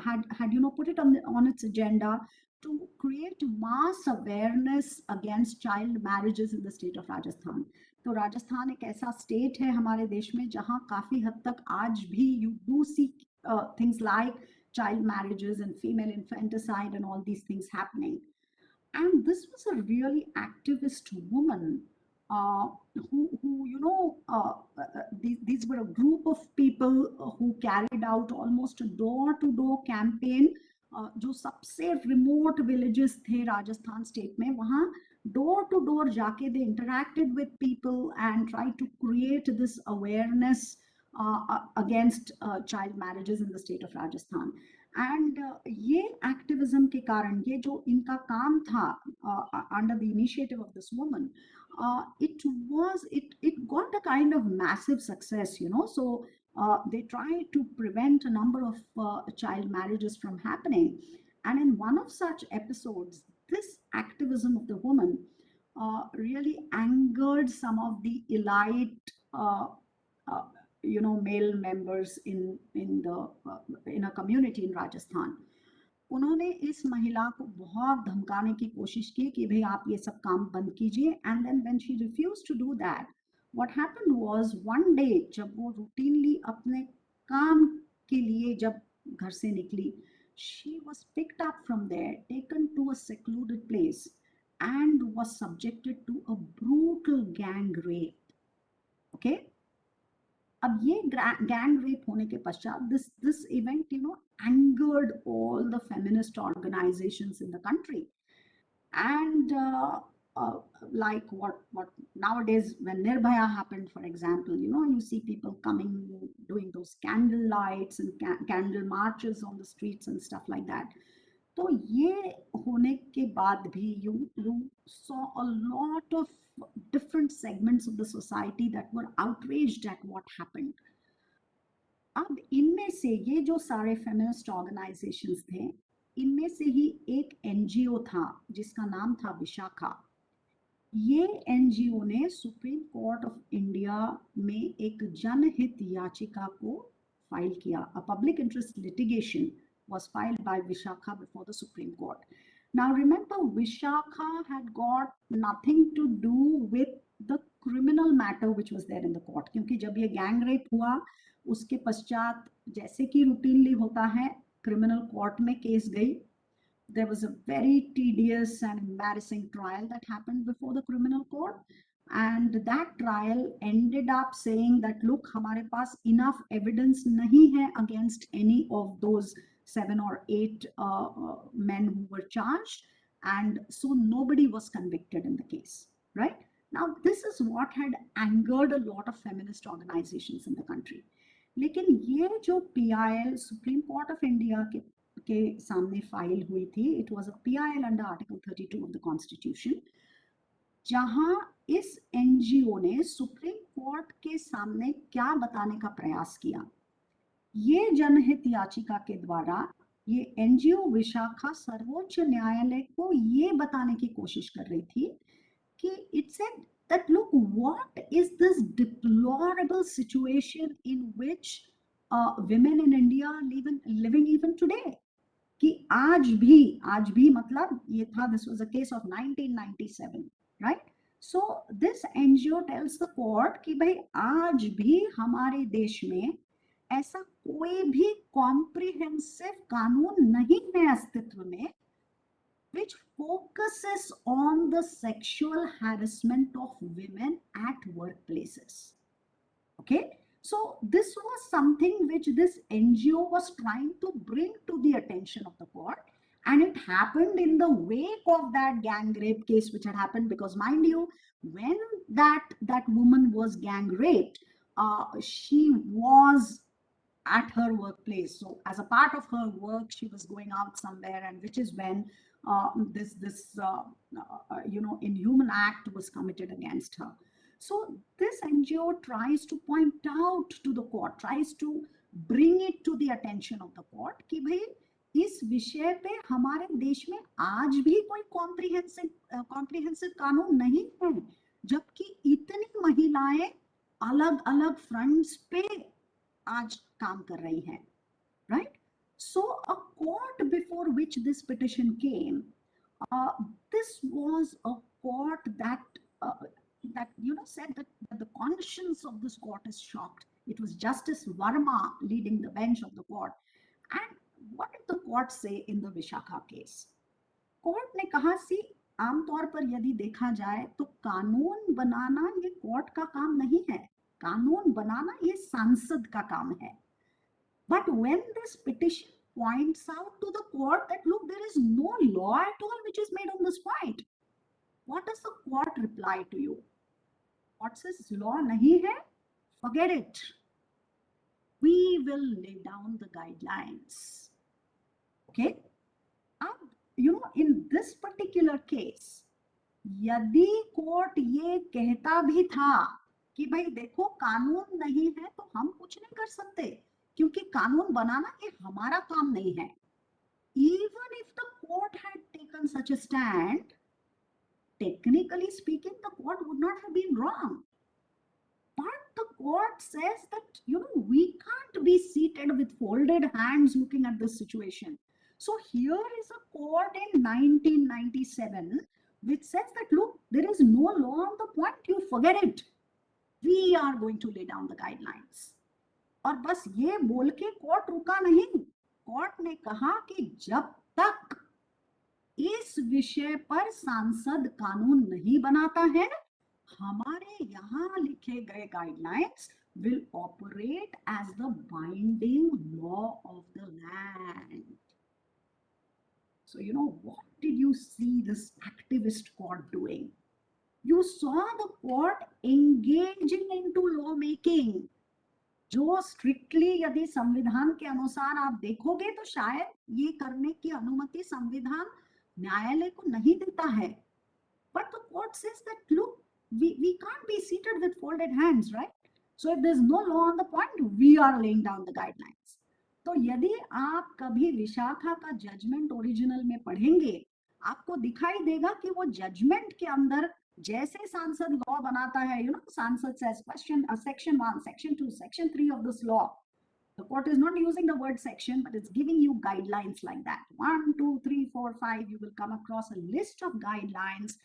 had you know, put it on its agenda to create mass awareness against child marriages in the state of Rajasthan. तो राजस्थान एक ऐसा state है हमारे देश में जहां काफी हद तक आज भी you do see things like child marriages and female infanticide and all these things happening. And this was a really activist woman who these were a group of people who carried out almost a door-to-door campaign. जो सबसे remote villages थे Rajasthan state में, वहाँ door to door जाके they interacted with people and tried to create this awareness against child marriages in the state of Rajasthan. And ये activism के कारण, ये जो इनका काम था under the initiative of this woman, it got a kind of massive success, you know. So they tried to prevent a number of child marriages from happening, and in one of such episodes, this activism of the woman really angered some of the elite male members in a community in Rajasthan. उन्होंने इस महिला को बहुत धमकाने की कोशिश की कि भाई आप ये सब काम बंद कीजिए. And then when she refused to do that, what happened was one day जब वो रूटीनली अपने काम के लिए जब घर से निकली, she was picked up from there, taken to a secluded place and was subjected to a brutal gang rape. Okay? अब ये गैंग रेप होने के पश्चात this event angered all the feminist organizations in the country. And like what nowadays when Nirbhaya happened, for example, you see people coming doing those candle lights and candle marches on the streets and stuff like that. तो ये होने के बाद भी you saw a lot of different segments of the society that were outraged at what happened. अब इनमें से ये जो सारे फेमिनिस्ट ऑर्गेनाइजेशंस थे, इनमें से ही एक एनजीओ था जिसका नाम था विशाखा. ये एनजीओ ने सुप्रीम कोर्ट ऑफ इंडिया में एक जनहित याचिका को फाइल किया. A public interest litigation was filed by Vishakha before the Supreme Court. Now remember, Vishakha had got nothing to do with the criminal matter which was there in the court. क्योंकि जब ये gang rape हुआ, उसके पश्चात जैसे कि routinely होता है, क्रिमिनल कोर्ट में केस गई. There was a very tedious and embarrassing trial that happened before the criminal court, and that trial ended up saying that look, हमारे पास enough evidence नहीं है against any of those 7 or 8 men who were charged, and so nobody was convicted in the case, right? Now this is what had angered a lot of feminist organizations in the country. लेकिन ये जो PIL supreme court of India के सामने file हुई थी, it was a PIL under Article 32 of the Constitution, जहां इस NGO ने सुप्रीम कोर्ट के सामने क्या बताने का प्रयास किया. ये जनहित याचिका के द्वारा ये एनजीओ विशाखा सर्वोच्च न्यायालय को ये बताने की कोशिश कर रही थी कि it said that look, what is this deplorable situation in which women in India are living even today. कि आज भी मतलब ये था, this was a case of 1997, right? So this NGO tells the court कि भाई आज भी हमारे देश में ऐसा कोई भी कॉम्प्रिहेंसिव कानून नहीं है अस्तित्व में which focuses on the sexual harassment of women at workplaces. Okay, so this was something which this NGO was trying to bring to the attention of the court, and it happened in the wake of that gang rape case which had happened, because mind you, when that woman was gang raped, she was at her workplace. So as a part of her work, she was going out somewhere, and which is when this inhuman act was committed against her. So this NGO tries to point out to the court, tries to bring it to the attention of the court कि भाई इस विषय पे हमारे देश में आज भी कोई कॉम्प्रिहेंसिव कानून नहीं है, जबकि इतनी महिलाएं अलग अलग फ्रंट्स पे आज काम कर रही हैं, right? So a court before which this petition came, this was a court that said that the conscience of this court is shocked. It was Justice Verma leading the bench of the court. And what did the court say in the Vishakha case? Court ने कहा सी आमतौर पर यदि देखा जाए तो कानून बनाना ये कोर्ट का काम नहीं है, कानून बनाना ये सांसद का काम है. But when this petition points out to the court that look, there is no law at all which is made on this point, what does the court reply to you? What says law nahi hai? Forget it. We will lay down the guidelines. Okay? In this particular case, यदि court ये कहता भी था कि भाई देखो कानून नहीं है तो हम कुछ नहीं कर सकते क्योंकि कानून बनाना ये हमारा काम नहीं है. Even if the court had taken such a stand, technically speaking, the court would not have been wrong. But the court says that, we can't be seated with folded hands looking at this situation. So here is a court in 1997 which says that, look, there is no law on the point, you forget it. We are going to lay down the guidelines. और बस ये बोल के court रुका नहीं. Court ने कहा कि जब तक इस विषय पर सांसद कानून नहीं बनाता है, हमारे यहाँ लिखे गए guidelines will operate as the binding law of the land. So, what did you see this activist court doing? You saw the court engaging into lawmaking. जो स्ट्रिक्टली यदि संविधान के अनुसार आप देखोगे तो शायद ये करने की अनुमति संविधान न्यायालय को नहीं देता है. But the court says that, look, we can't be seated with folded hands, right? So if there's no law on the point, we are laying down the guidelines. तो यदि आप कभी विशाखा का जजमेंट ओरिजिनल में पढ़ेंगे, आपको दिखाई देगा कि वो जजमेंट के अंदर जैसे सांसद लॉ बनाता है, सांसद says question section 1, section 2, section 3 of this law. The court is not using the word section, but it's giving you guidelines like that. 1, 2, 3, 4, 5. You will come across a list of guidelines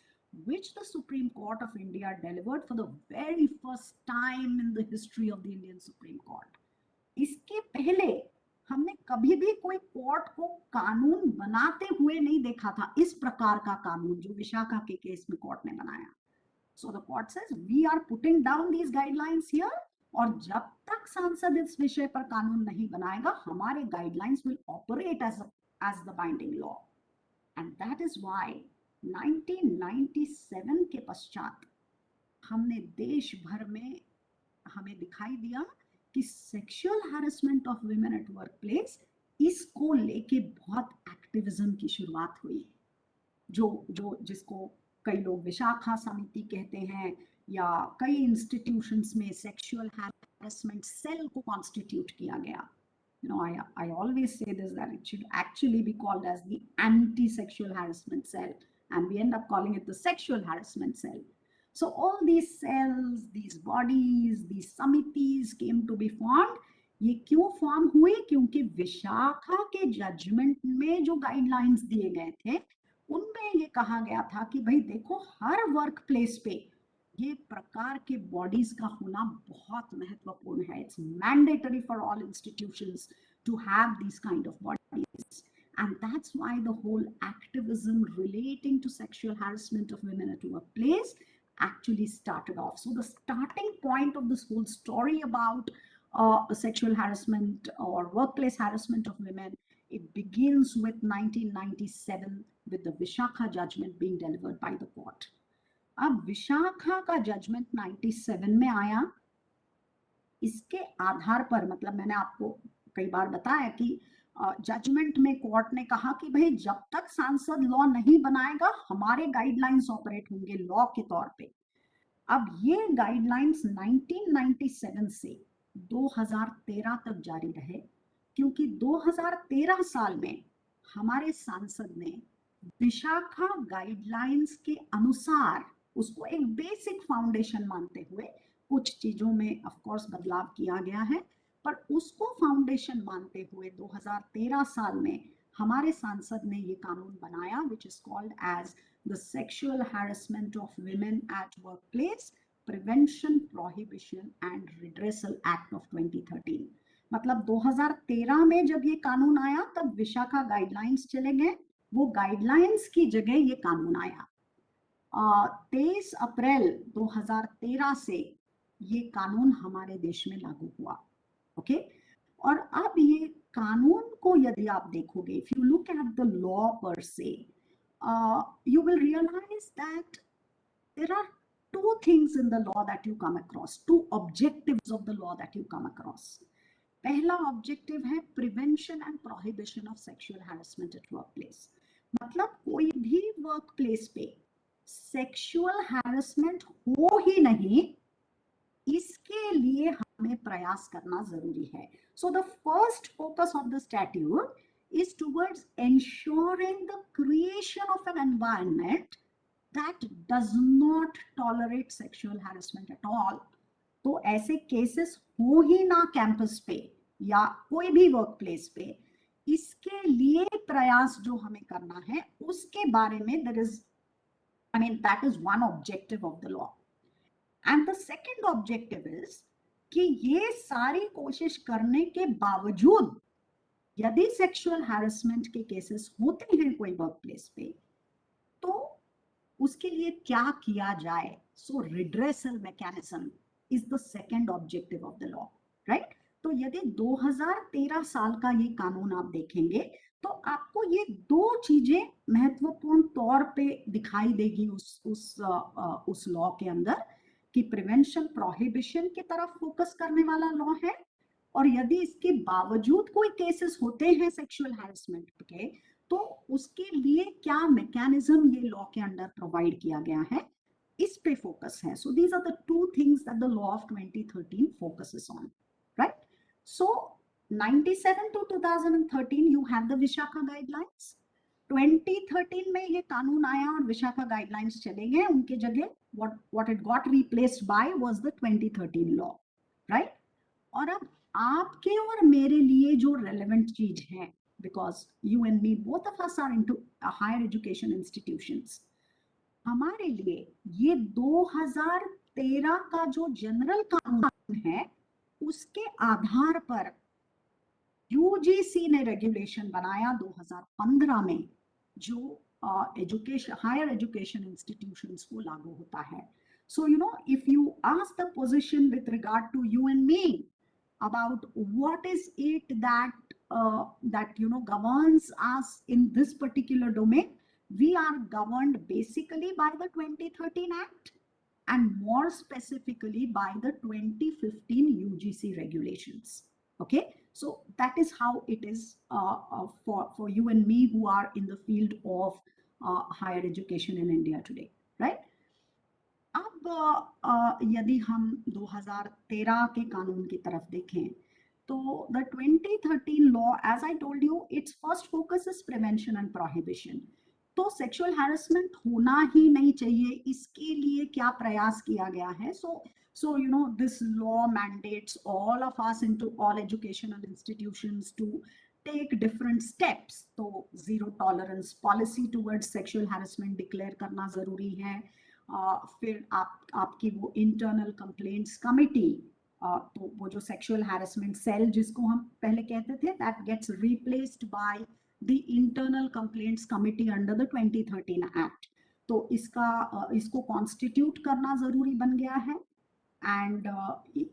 which the Supreme Court of India delivered for the very first time in the history of the Indian Supreme Court. इसके पहले हमने कभी भी कोई court को कानून बनाते हुए नहीं देखा था, इस प्रकार का कानून जो विशाखा के केस में कोर्ट ने बनाया. So the court says we are putting down these guidelines here, और जब तक सांसद इस विषय पर कानून नहीं बनाएगा, हमारे guidelines will operate as the binding law. And that is why 1997 के पश्चात हमने देश भर में हमें दिखाई दिया कि sexual harassment of women at work place, इसको लेके बहुत एक्टिविज्म की शुरुआत हुई, जिसको कई लोग विशाखा समिति कहते हैं, या कई इंस्टीट्यूशंस में सेक्सुअल हैरेसमेंट सेल को कॉन्स्टिट्यूट किया गया. I always say this, that it should actually be called as the anti-sexual harassment cell, and we end up calling it the sexual harassment cell. So all these cells, these bodies, these samitis came to be formed. ये क्यों form हुए? क्योंकि विशाखा के judgement में जो guidelines दिए गए थे उनमें ये कहा गया था कि भाई देखो, हर वर्क प्लेस पे ये प्रकार के बॉडीज का होना बहुत महत्वपूर्ण है. It's mandatory for all institutions to have this kind of bodies. And that's why the whole activism relating to sexual harassment of women at workplace actually started off. So the starting point of this whole story about sexual harassment or workplace harassment of women, it begins with 1997 with the Vishakha judgment being delivered by the court. अब विशाखा का judgement 97 में आया. इसके आधार पर, मतलब मैंने आपको कई बार बताया कि जजमेंट में कोर्ट ने कहा कि भाई जब तक सांसद लॉ नहीं बनाएगा, हमारे गाइडलाइंस ऑपरेट होंगे लॉ के तौर पे. अब ये गाइडलाइंस 1997 से 2013 तक जारी रहे, क्योंकि 2013 साल में हमारे सांसद ने विशाखा गाइडलाइंस के अनुसार उसको एक बेसिक फाउंडेशन मानते हुए कुछ चीजों में ऑफ कोर्स बदलाव किया गया है, पर उसको फाउंडेशन मानते हुए 2013 साल में हमारे सांसद ने ये कानून बनाया, which is called as the sexual harassment of women at workplace prevention prohibition and redressal act of 2013। मतलब 2013 में जब ये कानून आया तब विशाखा गाइडलाइंस चले गए, वो गाइडलाइंस की जगह ये कानून आया। 23 अप्रैल 2013 से ये कानून हमारे देश में लागू हुआ। ओके, और अब ये कानून को यदि आप देखोगे, if you look at the law पर से, you will realize that there are two things in the law that you come across, two objectives of the law that you come across. पहला ऑब्जेक्टिव है prevention and prohibition of sexual harassment at work place. मतलब कोई भी work place पे sexual harassment हो ही नहीं, इसके लिए हमें प्रयास करना जरूरी है। So the first focus of the statute is towards ensuring the creation of an environment that does not tolerate sexual harassment at all. तो ऐसे केसेस हो ही ना कैंपस पे या कोई भी वर्क प्लेस पे, इसके लिए प्रयास जो हमें करना है उसके बारे में there is, I mean, that is one objective of the law. And the second objective is कि ये सारी कोशिश करने के बावजूद यदि सेक्सुअल हैरेसमेंट के केसेस होते हैं कोई वर्क प्लेस पे, तो उसके लिए क्या किया जाए। So redressal mechanism is the second objective of the law, right. तो यदि 2013 साल का ये कानून आप देखेंगे तो आपको ये दो चीजें महत्वपूर्ण तौर पे दिखाई देगी उस लॉ के अंदर, कि प्रिवेंशन प्रोहिबिशन की तरफ फोकस करने वाला लॉ है, और यदि इसके बावजूद कोई केसेस होते हैं सेक्सुअल हैरेसमेंट के, तो उसके लिए क्या मैकेनिज्म ये लॉ के अंदर प्रोवाइड किया गया है, इस पे फोकस है। So these are the two things that the law of 2013 focuses on, right. So 97 to 2013 you have the Vishakha guidelines. 2013 में ये कानून आया और विशाखा गाइडलाइंस चले गए, उनके जगह what it got replaced by was the 2013 law, right? और अब आपके और मेरे लिए जो रेलेवेंट चीज है, because you and me both of us are into higher education institutions, हमारे लिए ये 2013 का जो जनरल कानून है उसके आधार पर यूजीसी ने रेगुलेशन बनाया 2015 में, जो एजुकेशन हायर एजुकेशन इंस्टीट्यूशंस को लागू होता है। So you know, if you ask the position with regard to you and me about what is it that you know governs us in this particular domain, we are governed basically by the 2013 act and more specifically by the 2015 UGC regulations. Okay, so that is how it is for you and me who are in the field of higher education in India today, right? अब यदि हम 2013 के कानून की तरफ देखें तो the 2013 law, as I told you, it's first focus is prevention and prohibition. तो सेक्सुअल हैरेसमेंट होना ही नहीं चाहिए, इसके लिए क्या प्रयास किया गया है। so you know, this law mandates all of us into all educational institutions to take different steps. तो zero tolerance policy towards sexual harassment declare करना जरूरी है। फिर आपकी वो इंटरनल कंप्लेंट्स कमिटी, तो वो जो सेक्सुअल हैरेसमेंट सेल जिसको हम पहले कहते थे, that gets replaced by the internal complaints committee under the 2013 act. तो इसको कॉन्स्टिट्यूट करना जरूरी बन गया है। एंड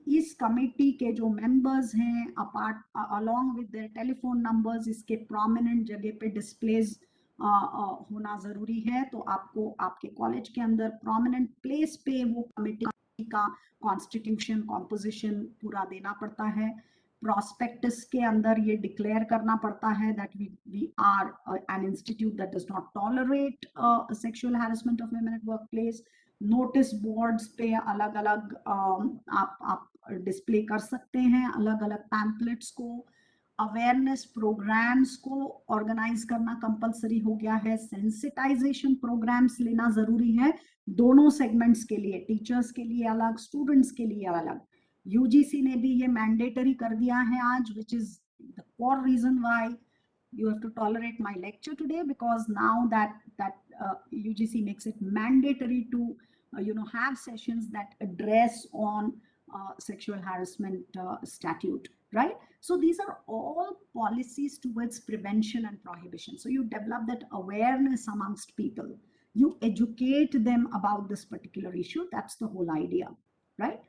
इस कमेटी के जो मेंबर्स हैं, apart along with their telephone numbers, इसके प्रोमिनेंट जगह पे डिस्प्लेज होना जरूरी है। तो आपको आपके कॉलेज के अंदर प्रोमिनेंट प्लेस पे वो कमेटी का कॉन्स्टिट्यूशन कॉम्पोजिशन पूरा देना पड़ता है। प्रोस्पेक्टस के अंदर ये डिक्लेयर करना पड़ता है that we are an institute that does not tolerate sexual harassment of women at workplace. Notice boards पे अलग अलग आप डिस्प्ले कर सकते हैं अलग अलग पैम्पलेट्स को। अवेयरनेस प्रोग्राम्स को ऑर्गेनाइज करना कंपलसरी हो गया है। सेंसिटाइजेशन प्रोग्राम्स लेना जरूरी है दोनों सेगमेंट्स के लिए, टीचर्स के लिए अलग, स्टूडेंट्स के लिए अलग। यूजीसी ने भी ये मैंडेटरी कर दिया है आज, which is the core reason why you have to tolerate my lecture today, because now that UGC makes it mandatory to have sessions that address on sexual harassment statute, right? So these are all policies towards prevention and prohibition. So you develop that awareness amongst people, you educate them about this particular issue. That's the whole idea, right?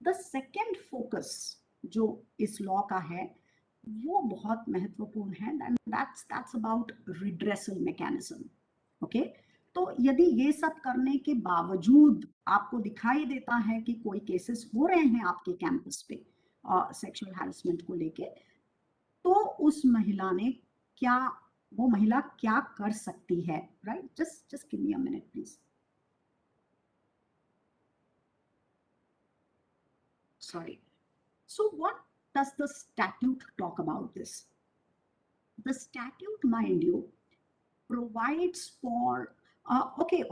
The second focus जो इस law का है वो बहुत महत्वपूर्ण है, and that's about redressal mechanism. Okay, तो यदि ये सब करने के बावजूद आपको दिखाई देता है कि कोई केसेस हो रहे हैं आपके कैंपस पे सेक्सुअल हैरेसमेंट को लेके, तो उस महिला ने क्या, वो महिला क्या कर सकती है, right? Just give me a minute please. Sorry. So what does the statute talk about this? The statute, mind you, provides for okay,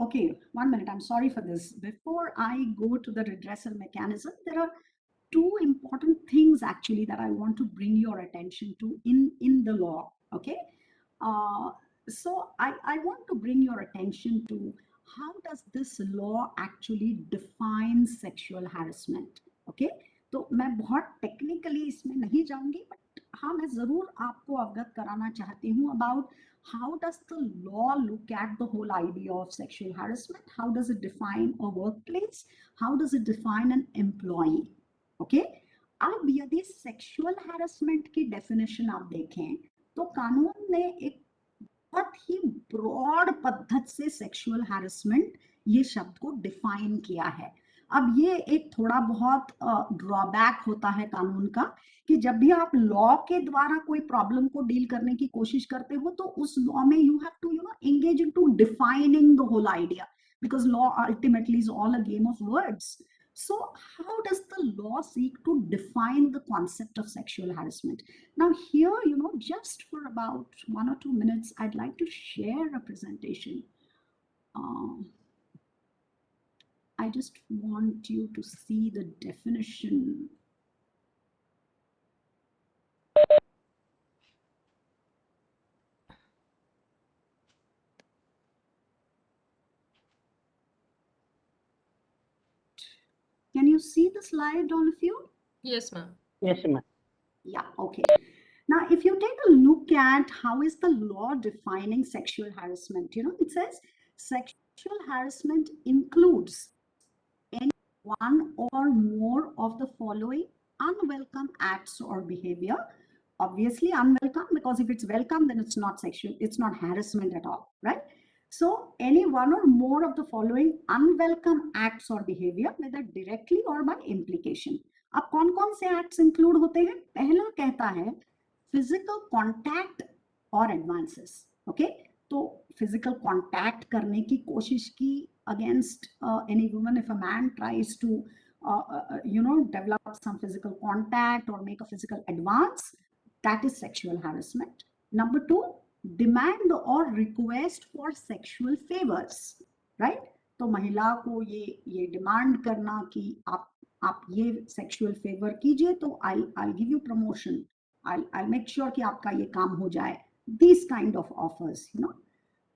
one minute, I'm sorry for this. Before I go to the redressal mechanism, there are two important things actually that I want to bring your attention to in the law. Okay, so I want to bring your attention to how does this law actually define sexual harassment. Okay, तो मैं बहुत technically इसमें नहीं जाऊंगी, but हाँ मैं जरूर आपको अवगत कराना चाहती हूँ about how does the law look at the whole idea of sexual harassment, how does it define a workplace, how does it define an employee. Okay, अब यदि सेक्सुअल हैरेसमेंट की डेफिनेशन आप देखें तो कानून ने एक बहुत ही ब्रॉड पद्धति से सेक्सुअल हैरेसमेंट ये शब्द को डिफाइन किया है. अब ये एक थोड़ा बहुत ड्रॉबैक होता है कानून का कि जब भी आप लॉ के द्वारा कोई प्रॉब्लम को डील करने की कोशिश करते हो तो उस लॉ में you have to engage into defining the whole idea, because law ultimately is all a game of words. So how does the law seek to define the concept of sexual harassment? Now here, just for about 1 or 2 minutes, I'd like to share a presentation. I just want you to see the definition. Can you see the slide, all of you? Yes, ma'am. Yes, ma'am. Yeah, okay. Now, if you take a look at how is the law defining sexual harassment, it says sexual harassment includes any one or more of the following unwelcome acts or behavior. Obviously unwelcome, because if it's welcome, then it's not sexual, it's not harassment at all, right? So any one or more of the following unwelcome acts or behavior, whether directly or by implication. अब कौन कौन से acts include होते हैं? पहला कहता है physical contact और एडवांसेस. ओके, तो फिजिकल कॉन्टैक्ट करने की कोशिश की against any woman if a man tries to develop some physical contact or make a physical advance, that is sexual harassment. Number 2, demand or request for sexual favors, right? तो महिला को ये demand करना कि आप ये सेक्सुअल फेवर कीजिए तो I'll give you promotion, I'll make sure कि आपका ये काम हो जाए. These kind of offers,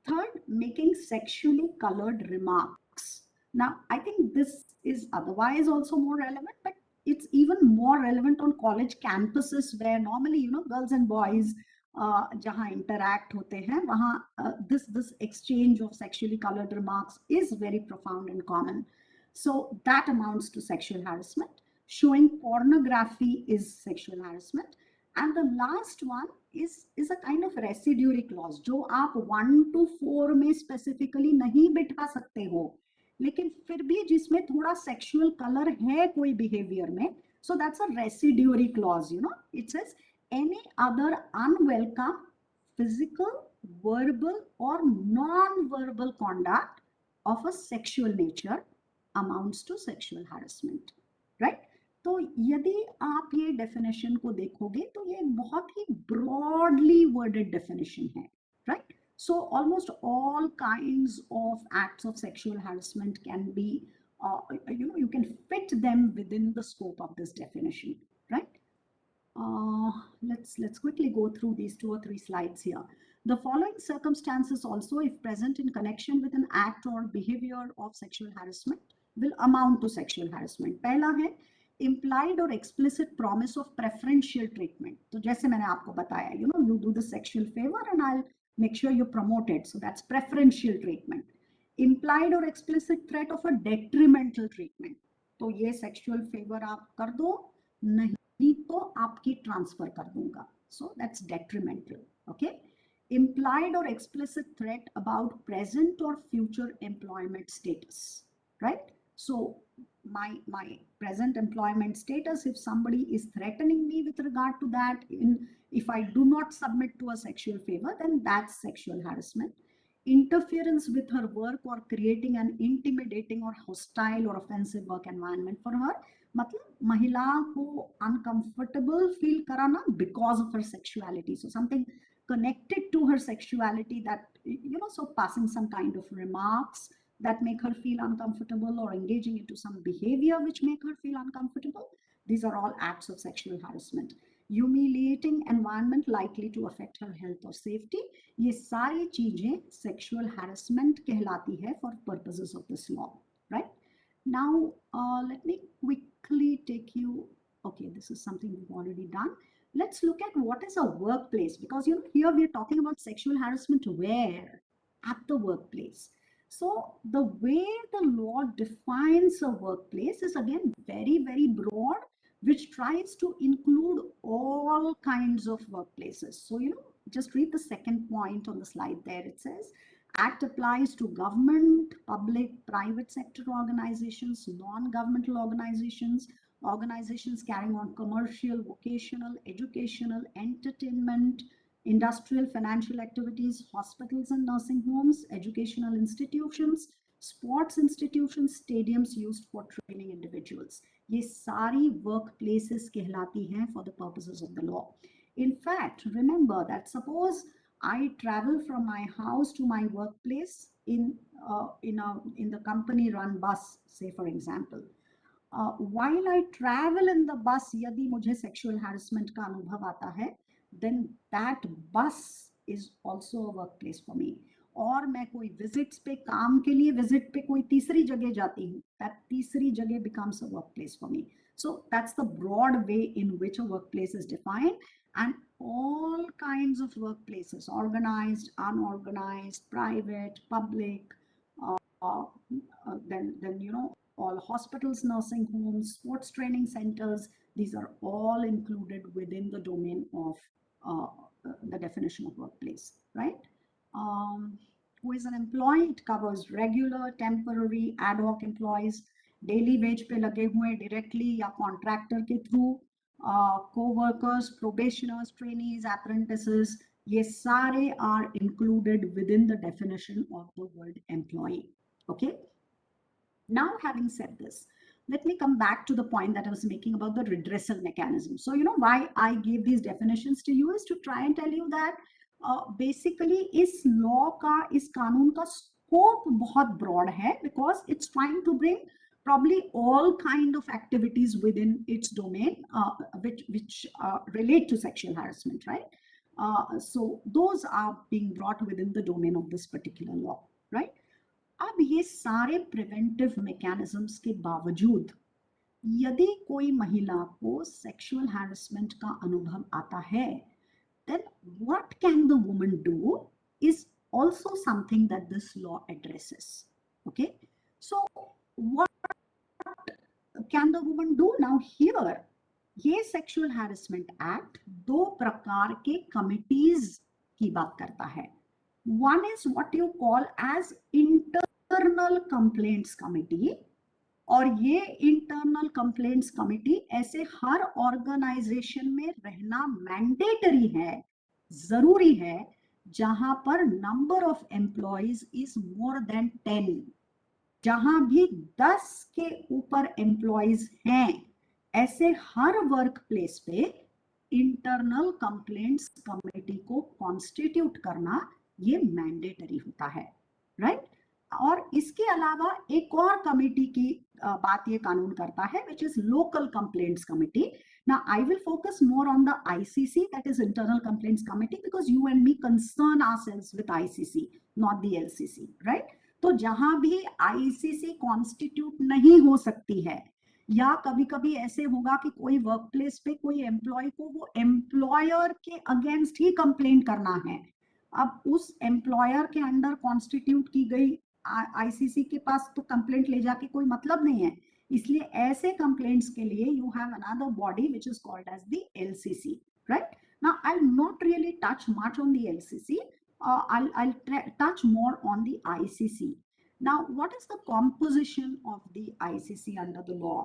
Third, making sexually colored remarks. Now, I think this is otherwise also more relevant, but it's even more relevant on college campuses where normally, girls and boys जहाँ interact होते हैं वहाँ this exchange of sexually colored remarks is very profound and common. So that amounts to sexual harassment. Showing pornography is sexual harassment. And the last one is a kind of residuary clause जो आप 1 to 4 में specifically नहीं बिठा सकते हो, लेकिन फिर भी जिसमें थोड़ा sexual color है कोई behavior में, so that's a residuary clause. It says any other unwelcome physical, verbal or non-verbal conduct of a sexual nature amounts to sexual harassment, right? तो यदि आप ये डेफिनेशन को देखोगे तो ये बहुत ही ब्रॉडली वर्डेड डेफिनेशन है, right? So almost all kinds of acts of sexual harassment can be you can fit them within the scope of this definition, right? Let's quickly go through these 2 or 3 slides here. The following circumstances also, if present in connection with an act or behavior of sexual harassment, will amount to sexual harassment. पहला है implied or explicit promise of preferential treatment. तो जैसे मैंने आपको बताया, you do the sexual favor and I'll make sure you promote it. So that's preferential treatment. Implied or explicit threat of a detrimental treatment. तो ये sexual favor आप कर दो, नहीं तो आपकी ट्रांसफर कर दूंगा. So that's detrimental. Okay. Implied or explicit threat about present or future employment status, right? So my present employment status, if somebody is threatening me with regard to that, if I do not submit to a sexual favor, then that's sexual harassment. Interference with her work or creating an intimidating or hostile or offensive work environment for her, मतलब महिला को uncomfortable feel कराना because of her sexuality. So something connected to her sexuality that, so passing some kind of remarks that make her feel uncomfortable or engaging into some behavior which make her feel uncomfortable. These are all acts of sexual harassment. Humiliating environment likely to affect her health or safety. ये सारी चीजें sexual harassment कहलाती है for purposes of this law, right? Now, let me quickly take you, okay, this is something we've already done. Let's look at what is a workplace, because here we're talking about sexual harassment where? At the workplace. So the way the law defines a workplace is again very, very broad, which tries to include all kinds of workplaces. So, just read the second point on the slide there. It says, Act applies to government, public, private sector organizations, non-governmental organizations, organizations carrying on commercial, vocational, educational, entertainment, industrial, financial activities, hospitals and nursing homes, educational institutions, sports institutions, stadiums used for training individuals. ये सारी workplaces कहलाती हैं for the purposes of the law. In fact, remember that suppose I travel from my house to my workplace in the company run bus, say for example. While I travel in the bus, यदि मुझे sexual harassment का अनुभव आता है, then that bus is also a workplace for me. और मैं कोई visits पे काम के लिए visit पे कोई तीसरी जगह जाती हूँ, that तीसरी जगह becomes a workplace for me. So that's the broad way in which a workplace is defined, and all kinds of workplaces, organized, unorganized, private, public, then all hospitals, nursing homes, sports training centers, these are all included within the domain of the definition of workplace, right? Who is an employee? It covers regular, temporary, ad hoc employees, daily wage पे लगे हुए directly या contractor के through, co-workers, probationers, trainees, apprentices, ये सारे are included within the definition of the word employee. Okay. Now, having said this, let me come back to the point that I was making about the redressal mechanism. So, why I gave these definitions to you is to try and tell you that basically इस law का, इस कानून का scope बहुत broad है, because it's trying to bring probably all kind of activities within its domain, which relate to sexual harassment, right? So those are being brought within the domain of this particular law, right? अब ये सारे preventive mechanisms के बावजूद यदि कोई महिला को sexual harassment का अनुभव आता है, then what can the woman do is also something that this law addresses. Okay, so what can the woman do? Now here, ये सेक्सुअल हैरेसमेंट एक्ट दो प्रकार के कमिटीज की बात करता है. One is what you call as internal complaints committee, और ये इंटरनल कंप्लेंट्स कमिटी ऐसे हर ऑर्गेनाइजेशन में रहना मैंडेटरी है, जरूरी है, जहां पर number of employees is more than 10. जहां भी 10 के ऊपर एम्प्लॉइज हैं, ऐसे हर वर्क प्लेस पे इंटरनल कंप्लेंट्स कमिटी को कॉन्स्टिट्यूट करना ये मैंडेटरी होता है, राइट? और इसके अलावा एक और कमिटी की बात ये कानून करता है, which is local complaints committee. Now I will focus more on the ICC, that is internal complaints committee, because you and me concern ourselves with ICC, not the LCC, right? तो जहां भी ICC constitute नहीं हो सकती है, या कभी कभी ऐसे होगा कि कोई वर्क प्लेस पे कोई एम्प्लॉय को वो एम्प्लॉयर के अगेंस्ट ही कंप्लेंट करना है, अब उस एम्प्लॉयर के अंडर कॉन्स्टिट्यूट की गई आईसीसी के पास तो कंप्लेंट ले जाके कोई मतलब नहीं है, इसलिए ऐसे कंप्लेंट्स के लिए you have another body which is called as the LCC, right? Now I will not really touch much on the LCC, I'll touch more on the ICC. Now, what is the composition of the ICC under the law?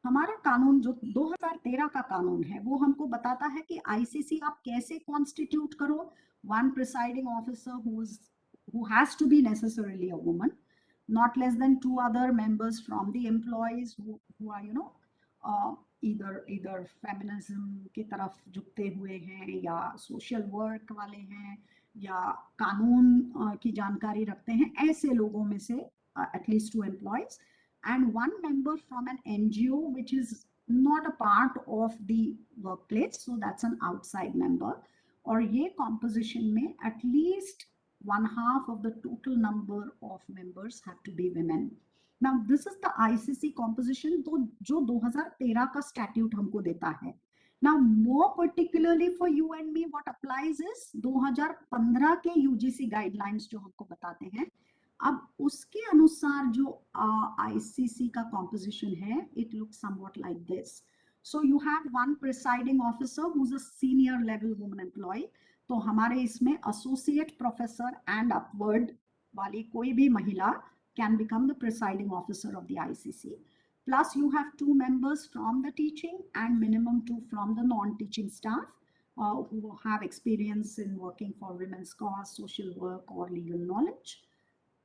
हमारा कानून जो 2013 का कानून है वो हमको बताता है कि आईसीसी आप कैसे कॉन्स्टिट्यूट करो. One presiding officer who has to be necessarily a woman, not less than 2 other members from the employees who are either feminism की तरफ झुकते हुए हैं या सोशल वर्क वाले हैं या कानून की जानकारी रखते हैं, ऐसे लोगों में से at least 2 employees and 1 member from an NGO which is not a part of the workplace, so that's an outside member. और ये composition में at least 1/2 of the total number of members have to be women. Now this is the ICC composition तो जो 2013 का statute हमको देता है. Now more particularly for you and me what applies is 2015 के UGC guidelines जो हमको बताते हैं. अब उसके अनुसार जो आईसीसी का कॉम्पोजिशन है, it looks somewhat like this. So you have one presiding officer who is a senior level woman employee. तो हमारे इसमें एसोसिएट प्रोफेसर एंड अपवर्ड वाली कोई भी महिला can become the presiding officer of the ICC. Plus you have 2 members from the teaching and minimum 2 from the non-teaching staff who have experience in working for women's cause, social work or legal knowledge.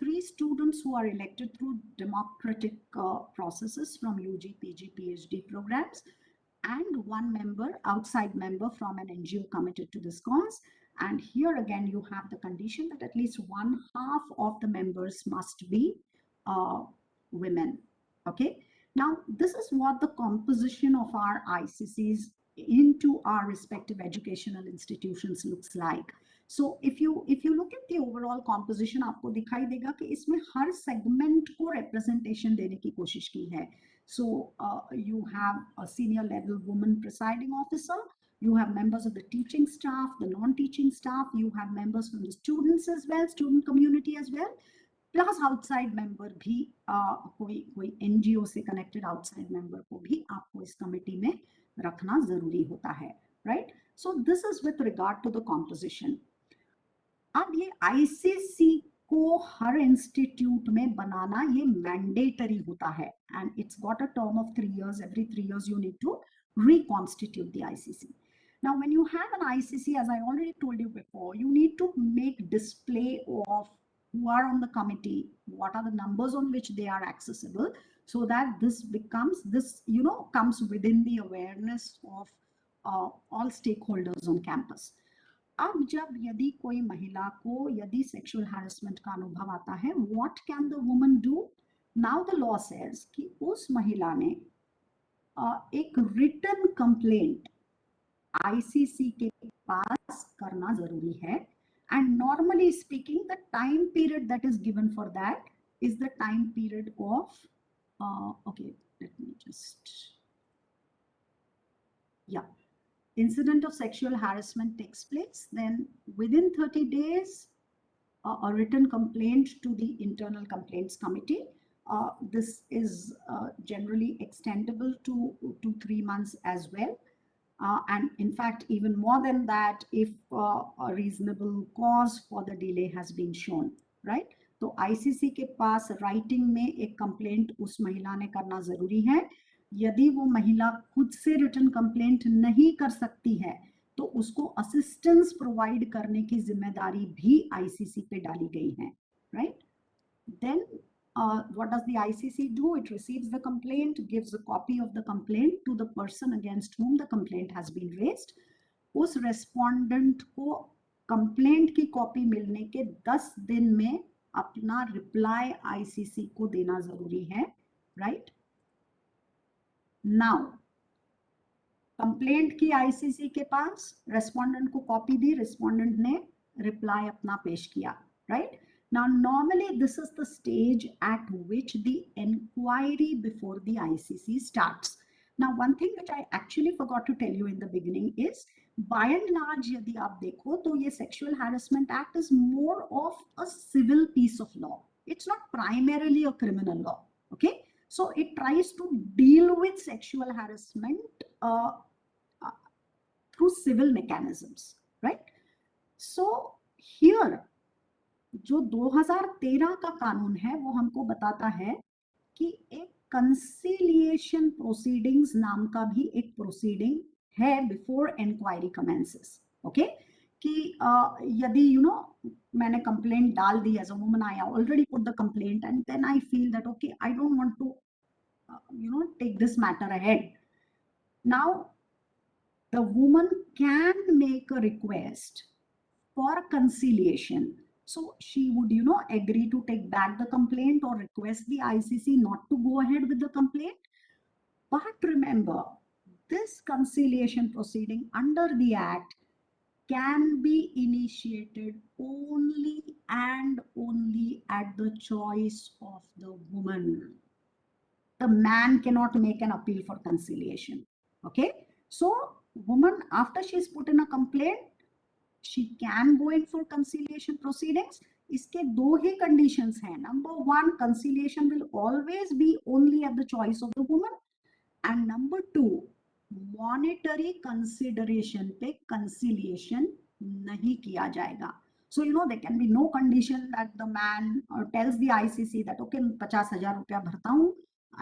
3 students who are elected through democratic processes from UG, PG, PhD programs, and 1 member, outside member from an NGO committed to this cause. And here again, you have the condition that at least 1/2 of the members must be women. Okay. Now, this is what the composition of our ICCs into our respective educational institutions looks like. So if you look at the overall composition, आपको दिखाई देगा कि इसमें हर segment को representation देने की कोशिश की है. So you have a senior level woman presiding officer, you have members of the teaching staff, the non-teaching staff, you have members from the students as well, student community as well, plus outside member भी कोई NGO से connected outside member को भी आपको इस committee में रखना जरूरी होता है, right? So this is with regard to the composition. अब ये आईसीसी को हर इंस्टीट्यूट में बनाना ये मैंडेटरी होता है and it's got a term of 3 years. Every 3 years you need to reconstitute the ICC. Now when you have an ICC, as I already told you before, you need to make display of who are on the committee, what are the numbers on which they are accessible, so that this becomes comes within the awareness of all stakeholders on campus. अब जब यदि कोई महिला को यदि sexual harassment का अनुभव आता है, what can the woman do? Now the law says कि उस महिला ने एक रिटन कंप्लेंट आईसीसी के पास करना जरूरी है. And normally speaking, the time period that is given for that is the time period of, okay, let me just, yeah, incident of sexual harassment takes place, then within 30 days, a written complaint to the internal complaints committee. This is generally extendable to 3 months as well. And in fact, even more than that, if a reasonable cause for the delay has been shown, right? तो ICC के पास writing में एक complaint उस महिला ने करना जरूरी है. यदि वो महिला खुद से रिटन कंप्लेंट नहीं कर सकती है तो उसको असिस्टेंस प्रोवाइड करने की जिम्मेदारी भी आईसीसी पे डाली गई है, right? Then what does the ICC do? It receives the complaint, gives a copy of the complaint to the person against whom the complaint has been raised. उस respondent को complaint की copy मिलने के 10 दिन में अपना रिप्लाई आईसीसी को देना जरूरी है, राइट? नाउ कंप्लेंट की आईसीसी के पास, रेस्पोंडेंट को कॉपी दी, रेस्पोंडेंट ने रिप्लाई अपना पेश किया, right? Now, normally this is the stage at which the inquiry before the ICC starts. Now, one thing which I actually forgot to tell you in the beginning is, by and large, यदि आप देखो तो ये Sexual Harassment Act is more of a civil piece of law. It's not primarily a criminal law, okay? So it tries to deal with sexual harassment through civil mechanisms, right? So here जो 2013 का कानून है वो हमको बताता है कि एक कंसिलिएशन प्रोसीडिंग्स नाम का भी एक प्रोसीडिंग है बिफोर इंक्वायरी कमेंसेस, ओके? कि यदि मैंने कंप्लेंट डाल दी as a woman, I already put the complaint and then I feel that okay, I don't want to take this matter ahead. Now the woman can make a request for conciliation. So she would agree to take back the complaint or request the ICC not to go ahead with the complaint. But remember, this conciliation proceeding under the act can be initiated only and only at the choice of the woman. The man cannot make an appeal for conciliation, okay? So woman, after she's put in a complaint, she can go in for conciliation proceedings. इसके दो ही conditions हैं. Number one, conciliation will always be only at the choice of the woman, and number two, monetary consideration पे conciliation नहीं किया जाएगा. So there can be no condition that the man tells the ICC that okay, 50,000 रुपया भरता हूँ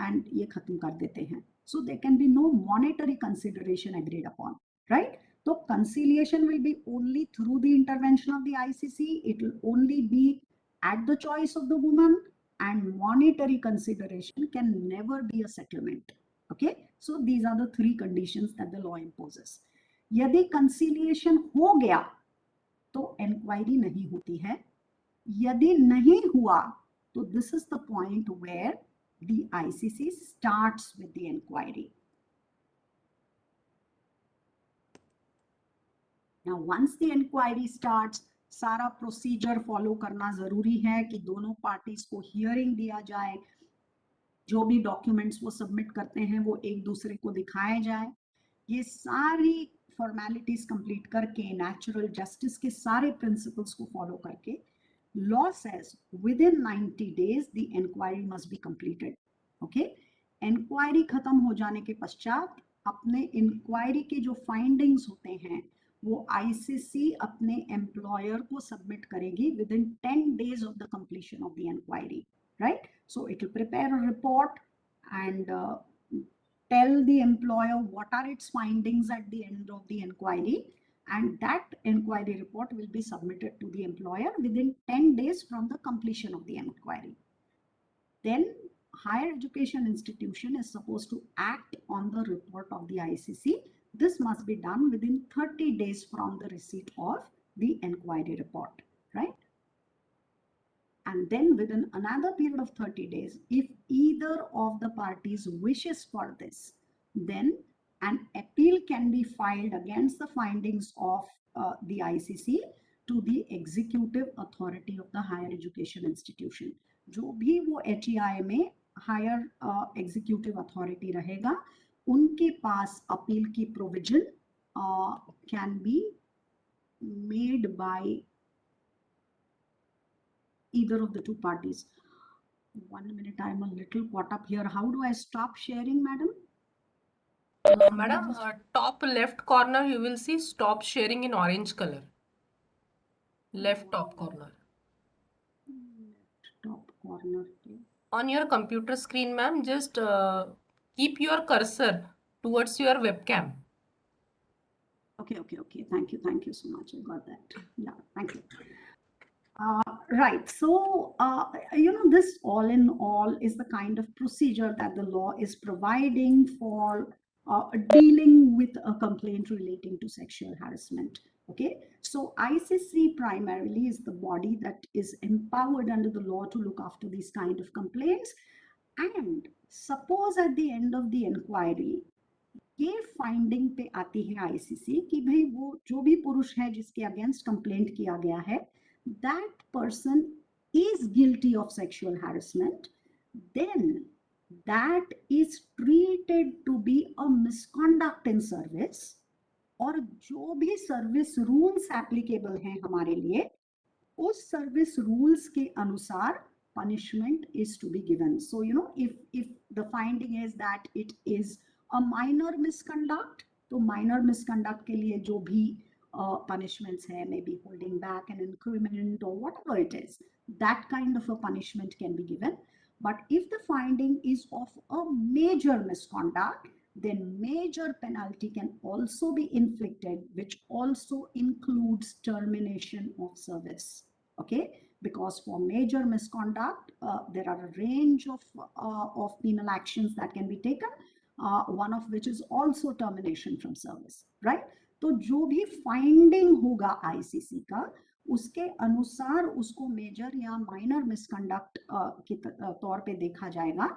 and ये खत्म कर देते हैं. So there can be no monetary consideration agreed upon, right? So conciliation will be only through the intervention of the ICC. It will only be at the choice of the woman, and monetary consideration can never be a settlement. Okay, so these are the three conditions that the law imposes. यदि conciliation हो गया तो inquiry नहीं होती है. यदि नहीं हुआ तो this is the point where the ICC starts with the inquiry. Now once the inquiry starts, सारा प्रोसीजर फॉलो करना जरूरी है कि दोनों पार्टीज को हियरिंग दिया जाए, जो भी डॉक्यूमेंट्स वो सबमिट करते हैं वो एक दूसरे को दिखाए जाए. ये सारी फॉर्मेलिटीज कंप्लीट करके, नेचुरल जस्टिस के सारे प्रिंसिपल्स को फॉलो करके, law says within 90 days the inquiry must be completed. Okay, inquiry खत्म हो जाने के पश्चात अपने इंक्वायरी के जो फाइंडिंग्स होते हैं वो आईसीसी अपने एम्प्लॉयर को सबमिट करेगी within 10 days of the completion of the inquiry, right? So it will prepare a report and tell the employer what are its findings at the end of the inquiry, and that inquiry report will be submitted to the employer within 10 days from the completion of the inquiry. Then higher education institution is supposed to act on the report of the ICC. This must be done within 30 days from the receipt of the inquiry report, right? And then within another period of 30 days, if either of the parties wishes for this, then an appeal can be filed against the findings of the ICC to the executive authority of the higher education institution. जो भी वो HEI में higher executive authority रहेगा, उनके पास appeal की provision can be made by either of the two parties. 1 minute, I'm a little caught up here. How do I stop sharing, madam? Madam, top left corner you will see stop sharing in orange color. Left top corner. Top corner. On your computer screen, ma'am, just keep your cursor towards your webcam. Okay. Thank you so much. I got that. Yeah, thank you. Right. So, this all in all is the kind of procedure that the law is providing for dealing with a complaint relating to sexual harassment. Okay, so ICC primarily is the body that is empowered under the law to look after these kind of complaints. And suppose at the end of the inquiry ये finding पे आती है ICC कि भाई वो जो भी पुरुष है जिसके अगेंस्ट कंप्लेंट किया गया है, that person is guilty of sexual harassment, then that is treated to be a misconduct in service, और जो भी सर्विस रूल्स एप्लीकेबल हैं हमारे लिए, उस सर्विस रूल्स के अनुसार punishment is to be given. So if the finding is that it is a minor misconduct, तो minor misconduct के लिए जो भी punishments है, maybe holding back an increment or whatever it is, that kind of a punishment can be given. But if the finding is of a major misconduct, then major penalty can also be inflicted, which also includes termination of service. Okay, because for major misconduct there are a range of penal actions that can be taken, one of which is also termination from service, right? तो जो भी finding होगा ICC का, उसके अनुसार उसको major या minor misconduct के तौर पे देखा जाएगा.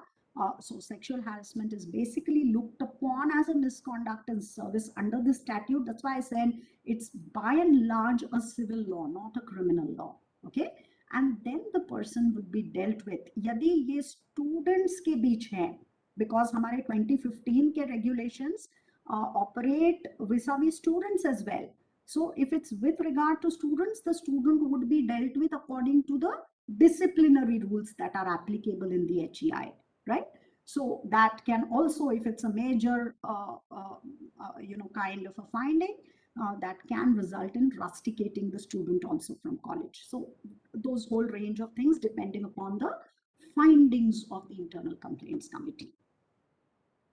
So sexual harassment is basically looked upon as a misconduct in service under the statute. That's why I said it's by and large a civil law, not a criminal law. Okay, and then the person would be dealt with. यदि ये students के बीच है, because हमारे 2015 के regulations operate vis-a-vis students as well. So if it's with regard to students, the student would be dealt with according to the disciplinary rules that are applicable in the HEI, right? So that can also, if it's a major kind of a finding, that can result in rusticating the student also from college. So those whole range of things depending upon the findings of the internal complaints committee.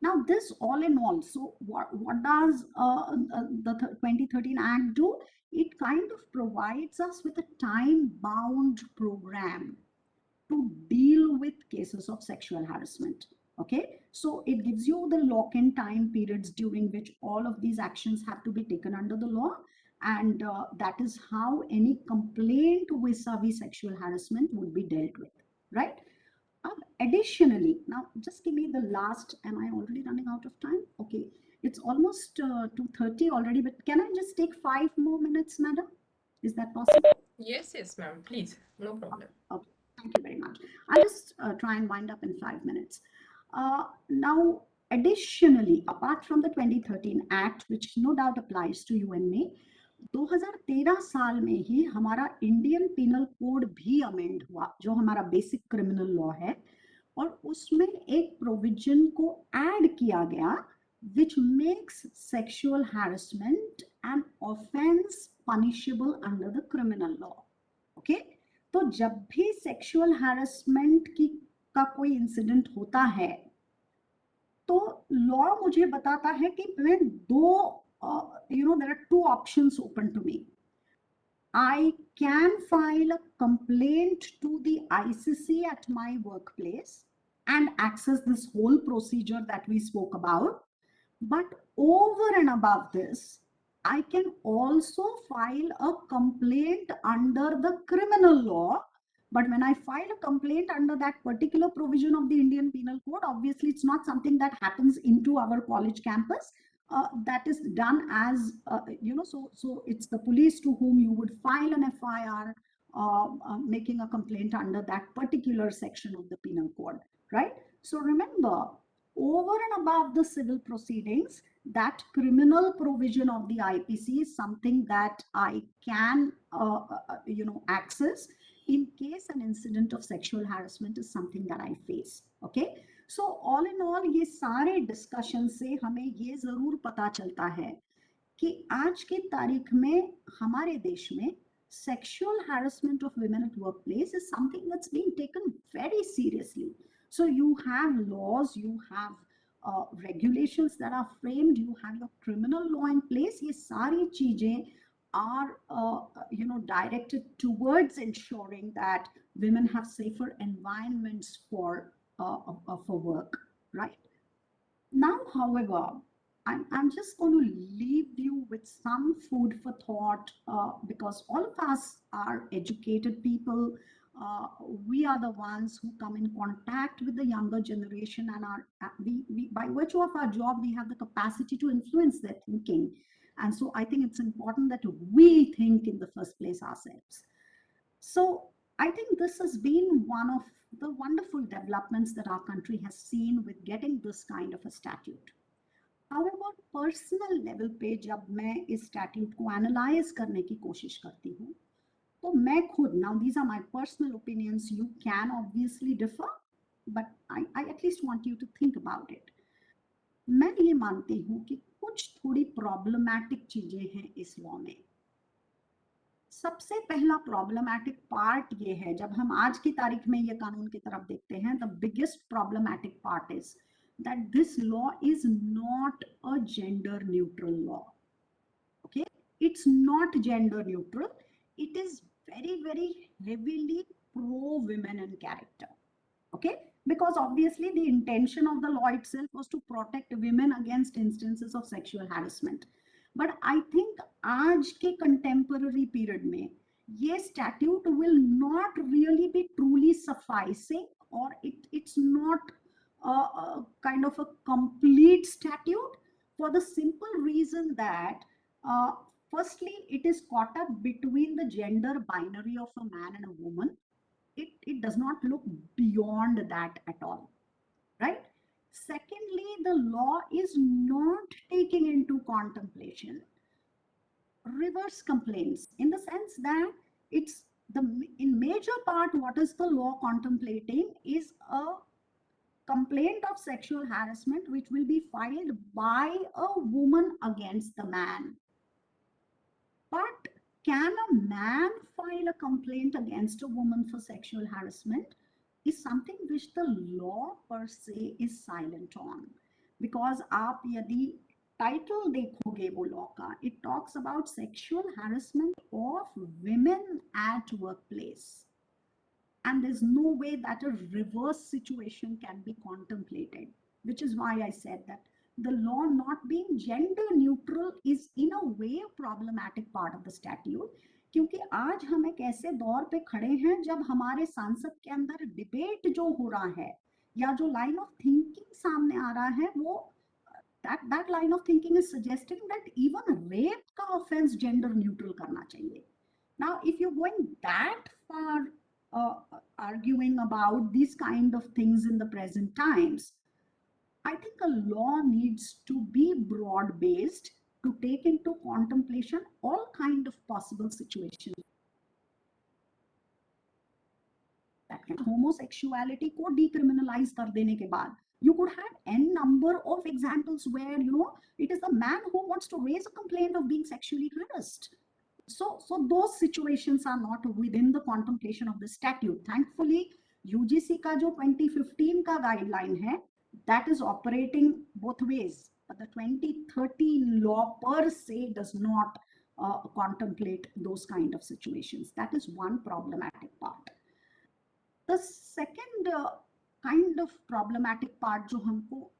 Now this all in all, so what does the 2013 Act do? It kind of provides us with a time-bound program to deal with cases of sexual harassment. Okay, so it gives you the lock-in time periods during which all of these actions have to be taken under the law, and that is how any complaint vis-a-vis sexual harassment would be dealt with, right? Additionally, now just give me the last, am I already running out of time? Okay, it's almost 2:30 already, but can I just take 5 more minutes, madam? Is that possible? Yes, ma'am, please, no problem. Okay, thank you very much. I'll just try and wind up in 5 minutes. Now, additionally, apart from the 2013 Act, which no doubt applies to you and me, 2013 साल में ही हमारा Indian penal code भी amend हुआ, जो हमारा basic criminal law है, और उसमें एक प्रोविजन को ऐड किया गया which makes sexual harassment an offense punishable under the criminal law. Okay, तो जब भी सेक्सुअल हैरेसमेंट का कोई इंसिडेंट होता है, तो लॉ मुझे बताता है कि मैं there are two options open to me. I can file a complaint to the ICC at my workplace and access this whole procedure that we spoke about. But over and above this, I can also file a complaint under the criminal law. But when I file a complaint under that particular provision of the Indian Penal Code, obviously it's not something that happens into our college campus. That is done as, so it's the police to whom you would file an FIR, making a complaint under that particular section of the Penal Code, right? So remember, over and above the civil proceedings, that criminal provision of the IPC is something that I can, access in case an incident of sexual harassment is something that I face. Okay, so all in all, ये सारे discussion से हमें ये जरूर पता चलता है कि आज की तारीख में हमारे देश में sexual harassment of women at workplace is something that's being taken very seriously. So you have laws, you have regulations that are framed, you have your criminal law in place. ये सारी चीजें are directed towards ensuring that women have safer environments for work, right? Now, however, I'm just going to leave you with some food for thought because all of us are educated people. We are the ones who come in contact with the younger generation, and by virtue of our job, we have the capacity to influence their thinking. And so I think it's important that we think in the first place ourselves. So I think this has been one of the wonderful developments that our country has seen with getting this kind of a statute. However, personal level पे जब मैं इस statute को analyse करने की कोशिश करती हूँ तो मैं खुद, now these are my personal opinions, you can obviously differ, but I at least want you to think about it. मैं ये मानती हूँ कि कुछ थोड़ी प्रॉब्लमैटिक चीजें हैं इस लॉ में। सबसे पहला प्रॉब्लमैटिक पार्ट ये है, जब हम आज की तारीख में ये कानून की तरफ देखते हैं, the biggest problematic part is that this law is not a gender neutral law. Okay, it's not gender neutral. It is very heavily pro women in character. Okay, because obviously the intention of the law itself was to protect women against instances of sexual harassment. But I think आज के contemporary period में ये statute will not really be truly sufficing, or it's not a kind of a complete statute, for the simple reason that firstly it is caught up between the gender binary of a man and a woman. It does not look beyond that at all, right? Secondly, the law is not taking into contemplation reverse complaints, in the sense that it's the in major part what is the law contemplating is a complaint of sexual harassment which will be filed by a woman against the man. But can a man file a complaint against a woman for sexual harassment is something which the law per se is silent on. Because आप यदि title देखोगे वो law का, it talks about sexual harassment of women at workplace. And there's no way that a reverse situation can be contemplated, which is why I said that the law not being gender neutral is in a way a problematic part of the statute. क्योंकि आज हम एक ऐसे दौर पे खड़े हैं जब हमारे संसद के अंदर डिबेट जो हो रहा है या जो लाइन ऑफ थिंकिंग सामने आ रहा है, वो that line of thinking is suggesting that even rape का offense gender neutral करना चाहिए. Now, if you're going that far arguing about these kind of things in the present times, I think a law needs to be broad-based to take into contemplation all kind of possible situations. Homosexuality को decriminalize कर देने के बाद, you could have n number of examples where it is the man who wants to raise a complaint of being sexually harassed. So those situations are not within the contemplation of the statute. Thankfully, UGC का जो 2015 का guideline है, that is operating both ways. But the 2013 law per se does not contemplate those kind of situations. That is one problematic part. The second kind of problematic part जो हमको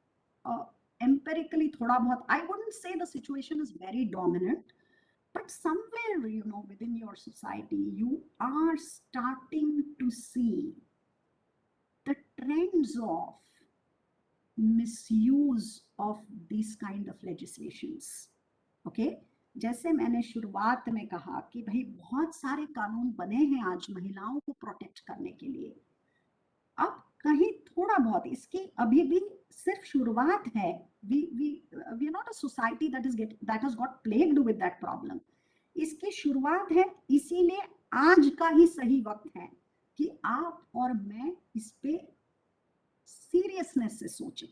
empirically थोड़ा बहुत, I wouldn't say the situation is very dominant, but somewhere within your society you are starting to see the trends of misuse of these kind of legislations. Okay, जैसे मैंने शुरुआत में कहा कि भाई बहुत सारे कानून बने हैं आज महिलाओं को प्रोटेक्ट करने के लिए, अब कहीं थोड़ा बहुत इसकी अभी भी सिर्फ शुरुआत है. we are not a society that has got plagued with that problem. इसकी शुरुआत है, इसीलिए आज का ही सही वक्त है कि आप और मैं इस पे सीरियसनेस से सोचें.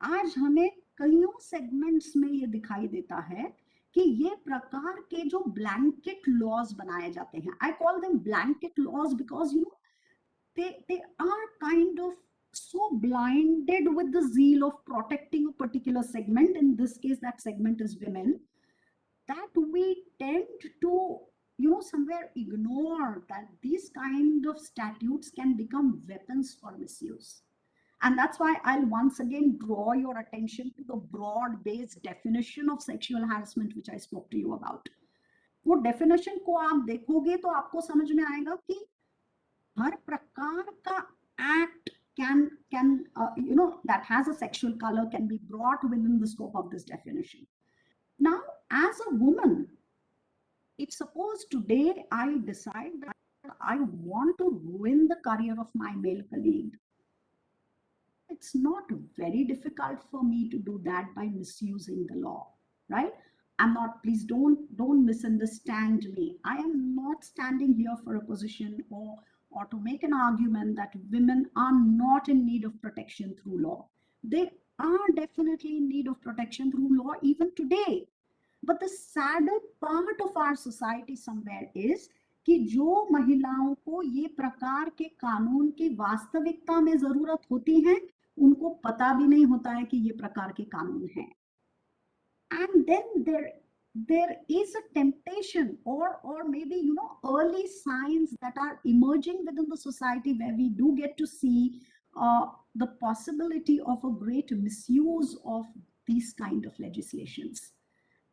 आज हमें कईयों सेगमेंट्स में ये दिखाई देता है कि ये प्रकार के जो ब्लैंकेट लॉज बनाए जाते हैं, I call them blanket laws because they are kind of so blinded with the zeal of protecting a particular segment, in this case that segment is women, that we tend to somewhere ignore that these kind of statutes can become weapons for misuse. And that's why I'll once again draw your attention to the broad-based definition of sexual harassment, which I spoke to you about. वो definition को आप देखोगे तो आपको समझ में आएगा कि हर प्रकार का act can that has a sexual color can be brought within the scope of this definition. Now, as a woman, if suppose today I decide that I want to ruin the career of my male colleague, it's not very difficult for me to do that by misusing the law, right? I'm not, please don't misunderstand me. I am not standing here for a position or to make an argument that women are not in need of protection through law. They are definitely in need of protection through law even today. But the sadder part of our society somewhere is कि जो महिलाओं को ये प्रकार के कानून की वास्तविकता में जरूरत होती है, उनको पता भी नहीं होता है कि ये प्रकार के कानून हैं. And then there is a temptation or maybe early signs that are emerging within the society where we do get to see the possibility of a great misuse of these kind of legislations.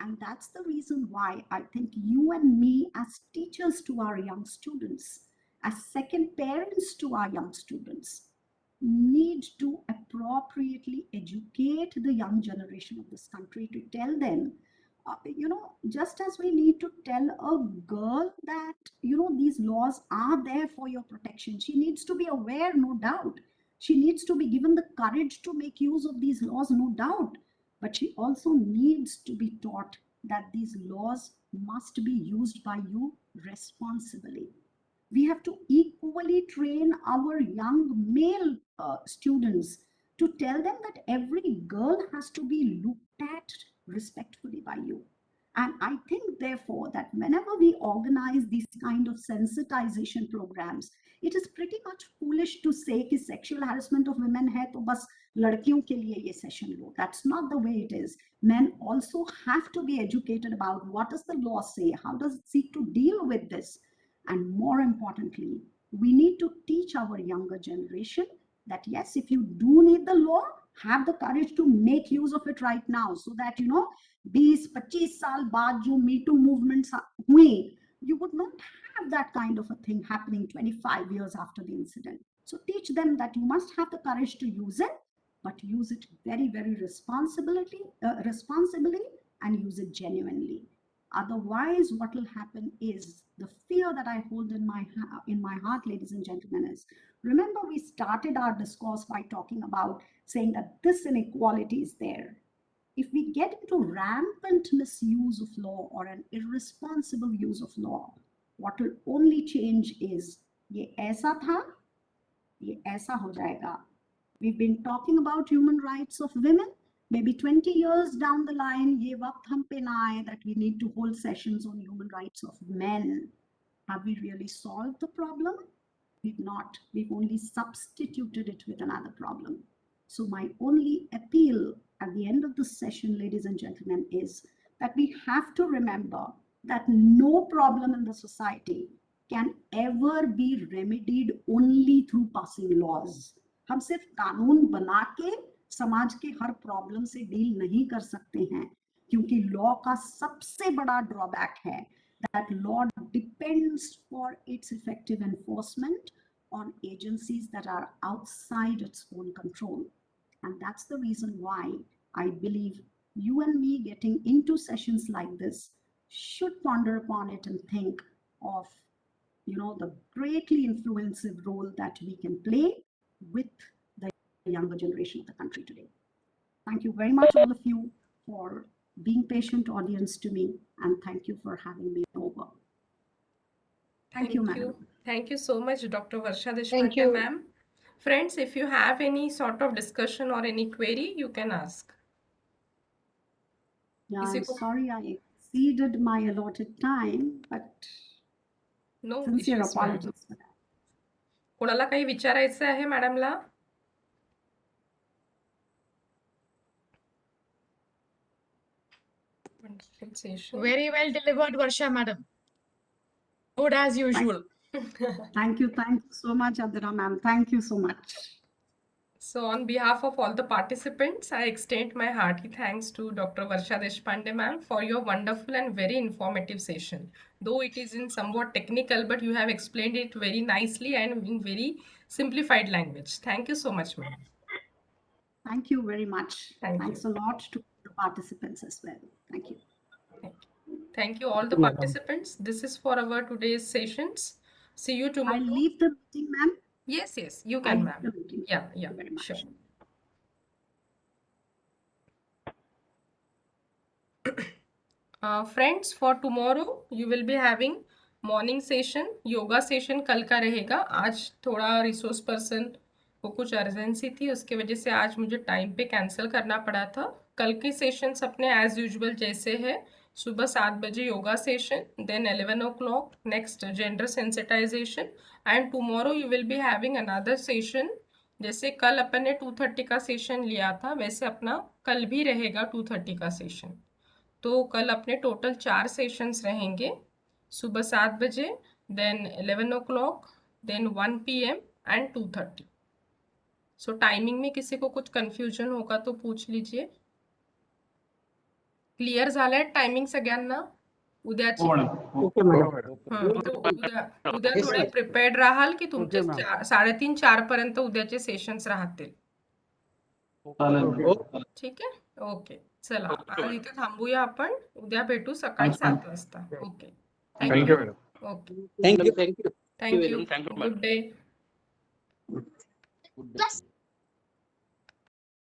And that's the reason why I think you and me, as teachers to our young students, as second parents to our young students, need to appropriately educate the young generation of this country to tell them, just as we need to tell a girl that, these laws are there for your protection. She needs to be aware, no doubt. She needs to be given the courage to make use of these laws, no doubt. But she also needs to be taught that these laws must be used by you responsibly. We have to equally train our young male students to tell them that every girl has to be looked at respectfully by you. And I think, therefore, that whenever we organize these kind of sensitization programs, it is pretty much foolish to say कि sexual harassment of women है तो बस लड़कियों के लिए ये session low. That's not the way it is. Men also have to be educated about what does the law say, how does it seek to deal with this, and more importantly, we need to teach our younger generation that yes, if you do need the law, have the courage to make use of it right now, so that 20-25 साल बाद जो Me Too movements हुई, you would not have that kind of a thing happening 25 years after the incident. So teach them that you must have the courage to use it, but use it very, very responsibly and use it genuinely. Otherwise, what will happen is the fear that I hold in my heart, ladies and gentlemen, is, remember we started our discourse by talking about saying that this inequality is there. If we get into rampant misuse of law or an irresponsible use of law, what will only change is ये ऐसा था, ये ऐसा हो जाएगा. We've been talking about human rights of women. Maybe 20 years down the line, ये वक्त हम पे ना आए that we need to hold sessions on human rights of men. Have we really solved the problem? We've not. We've only substituted it with another problem. So my only appeal at the end of this session, ladies and gentlemen, is that we have to remember that no problem in the society can ever be remedied only through passing laws. हम सिर्फ कानून बना के समाज के हर problem से deal नहीं कर सकते हैं, क्योंकि लॉ का सबसे बड़ा ड्रॉबैक है that law depends for its effective enforcement on agencies that are outside its own control. And that's the reason why I believe you and me getting into sessions like this should ponder upon it and think of the greatly influential role that we can play with the younger generation of the country today. Thank you very much, all of you, for being patient audience to me, and thank you for having me over. Thank you, madam. Thank you so much, Dr. Varsha Thank Deshpande, you. ma'am. Friends, if you have any sort of discussion or any query, you can ask. Yeah, किसी I'm को- sorry I exceeded my allotted time, but No sincere issues, ma'am. apologies for that. कोणाला काही विचारायचं आहे मॅडमला? Wonderful session. Very well delivered, Varsha madam. Good as usual. Thank you so much, Adira ma'am. Thank you so much. So on behalf of all the participants, I extend my hearty thanks to Dr. Varsha Deshpande ma'am for your wonderful and very informative session. Though it is in somewhat technical, but you have explained it very nicely and in very simplified language. Thank you so much, ma'am. Thank you very much. Thank Thanks a lot to the participants as well. Thank you. Thank you all the participants. This is for our today's sessions. See you tomorrow. I'll leave the meeting, ma'am. Yes, you I'll can, leave ma'am. the meeting. Yeah, Thank you very much. sure. Friends, for tomorrow you will be having morning session. Yoga session कल का रहेगा. आज थोड़ा resource person को कुछ urgency थी, उसके वजह से आज मुझे टाइम पे कैंसिल करना पड़ा था. कल की सेशंस अपने एज यूजुअल जैसे है. सुबह 7 बजे yoga session, then 11 o'clock next gender sensitisation, and tomorrow you will be having another session. जैसे कल अपन ने 2:30 का सेशन लिया था, वैसे अपना कल भी रहेगा 2:30 का सेशन. तो कल अपने टोटल 4 सेशंस रहेंगे. सुबह 7 बजे, then 11 o'clock, then 1 PM and 2:30. So timing में किसी को कुछ कन्फ्युजन होगा तो पूछ लीजिए. क्लिअर झालंय टायमिंग सगळ्यांना उद्याची? Okay madam. तो उद्या थोडे प्रिपेअर्ड राहाल की तुमचे 3:30-4 पर्यंत उद्याचे सेशन्स राहतील. ठीक आहे, ओके. चला आज इथे थांबूया आपण. उद्या भेटू सकाळी 7 वाजता. Okay, thank you madam. Okay, Thank you. Thank you. Good day. Good day.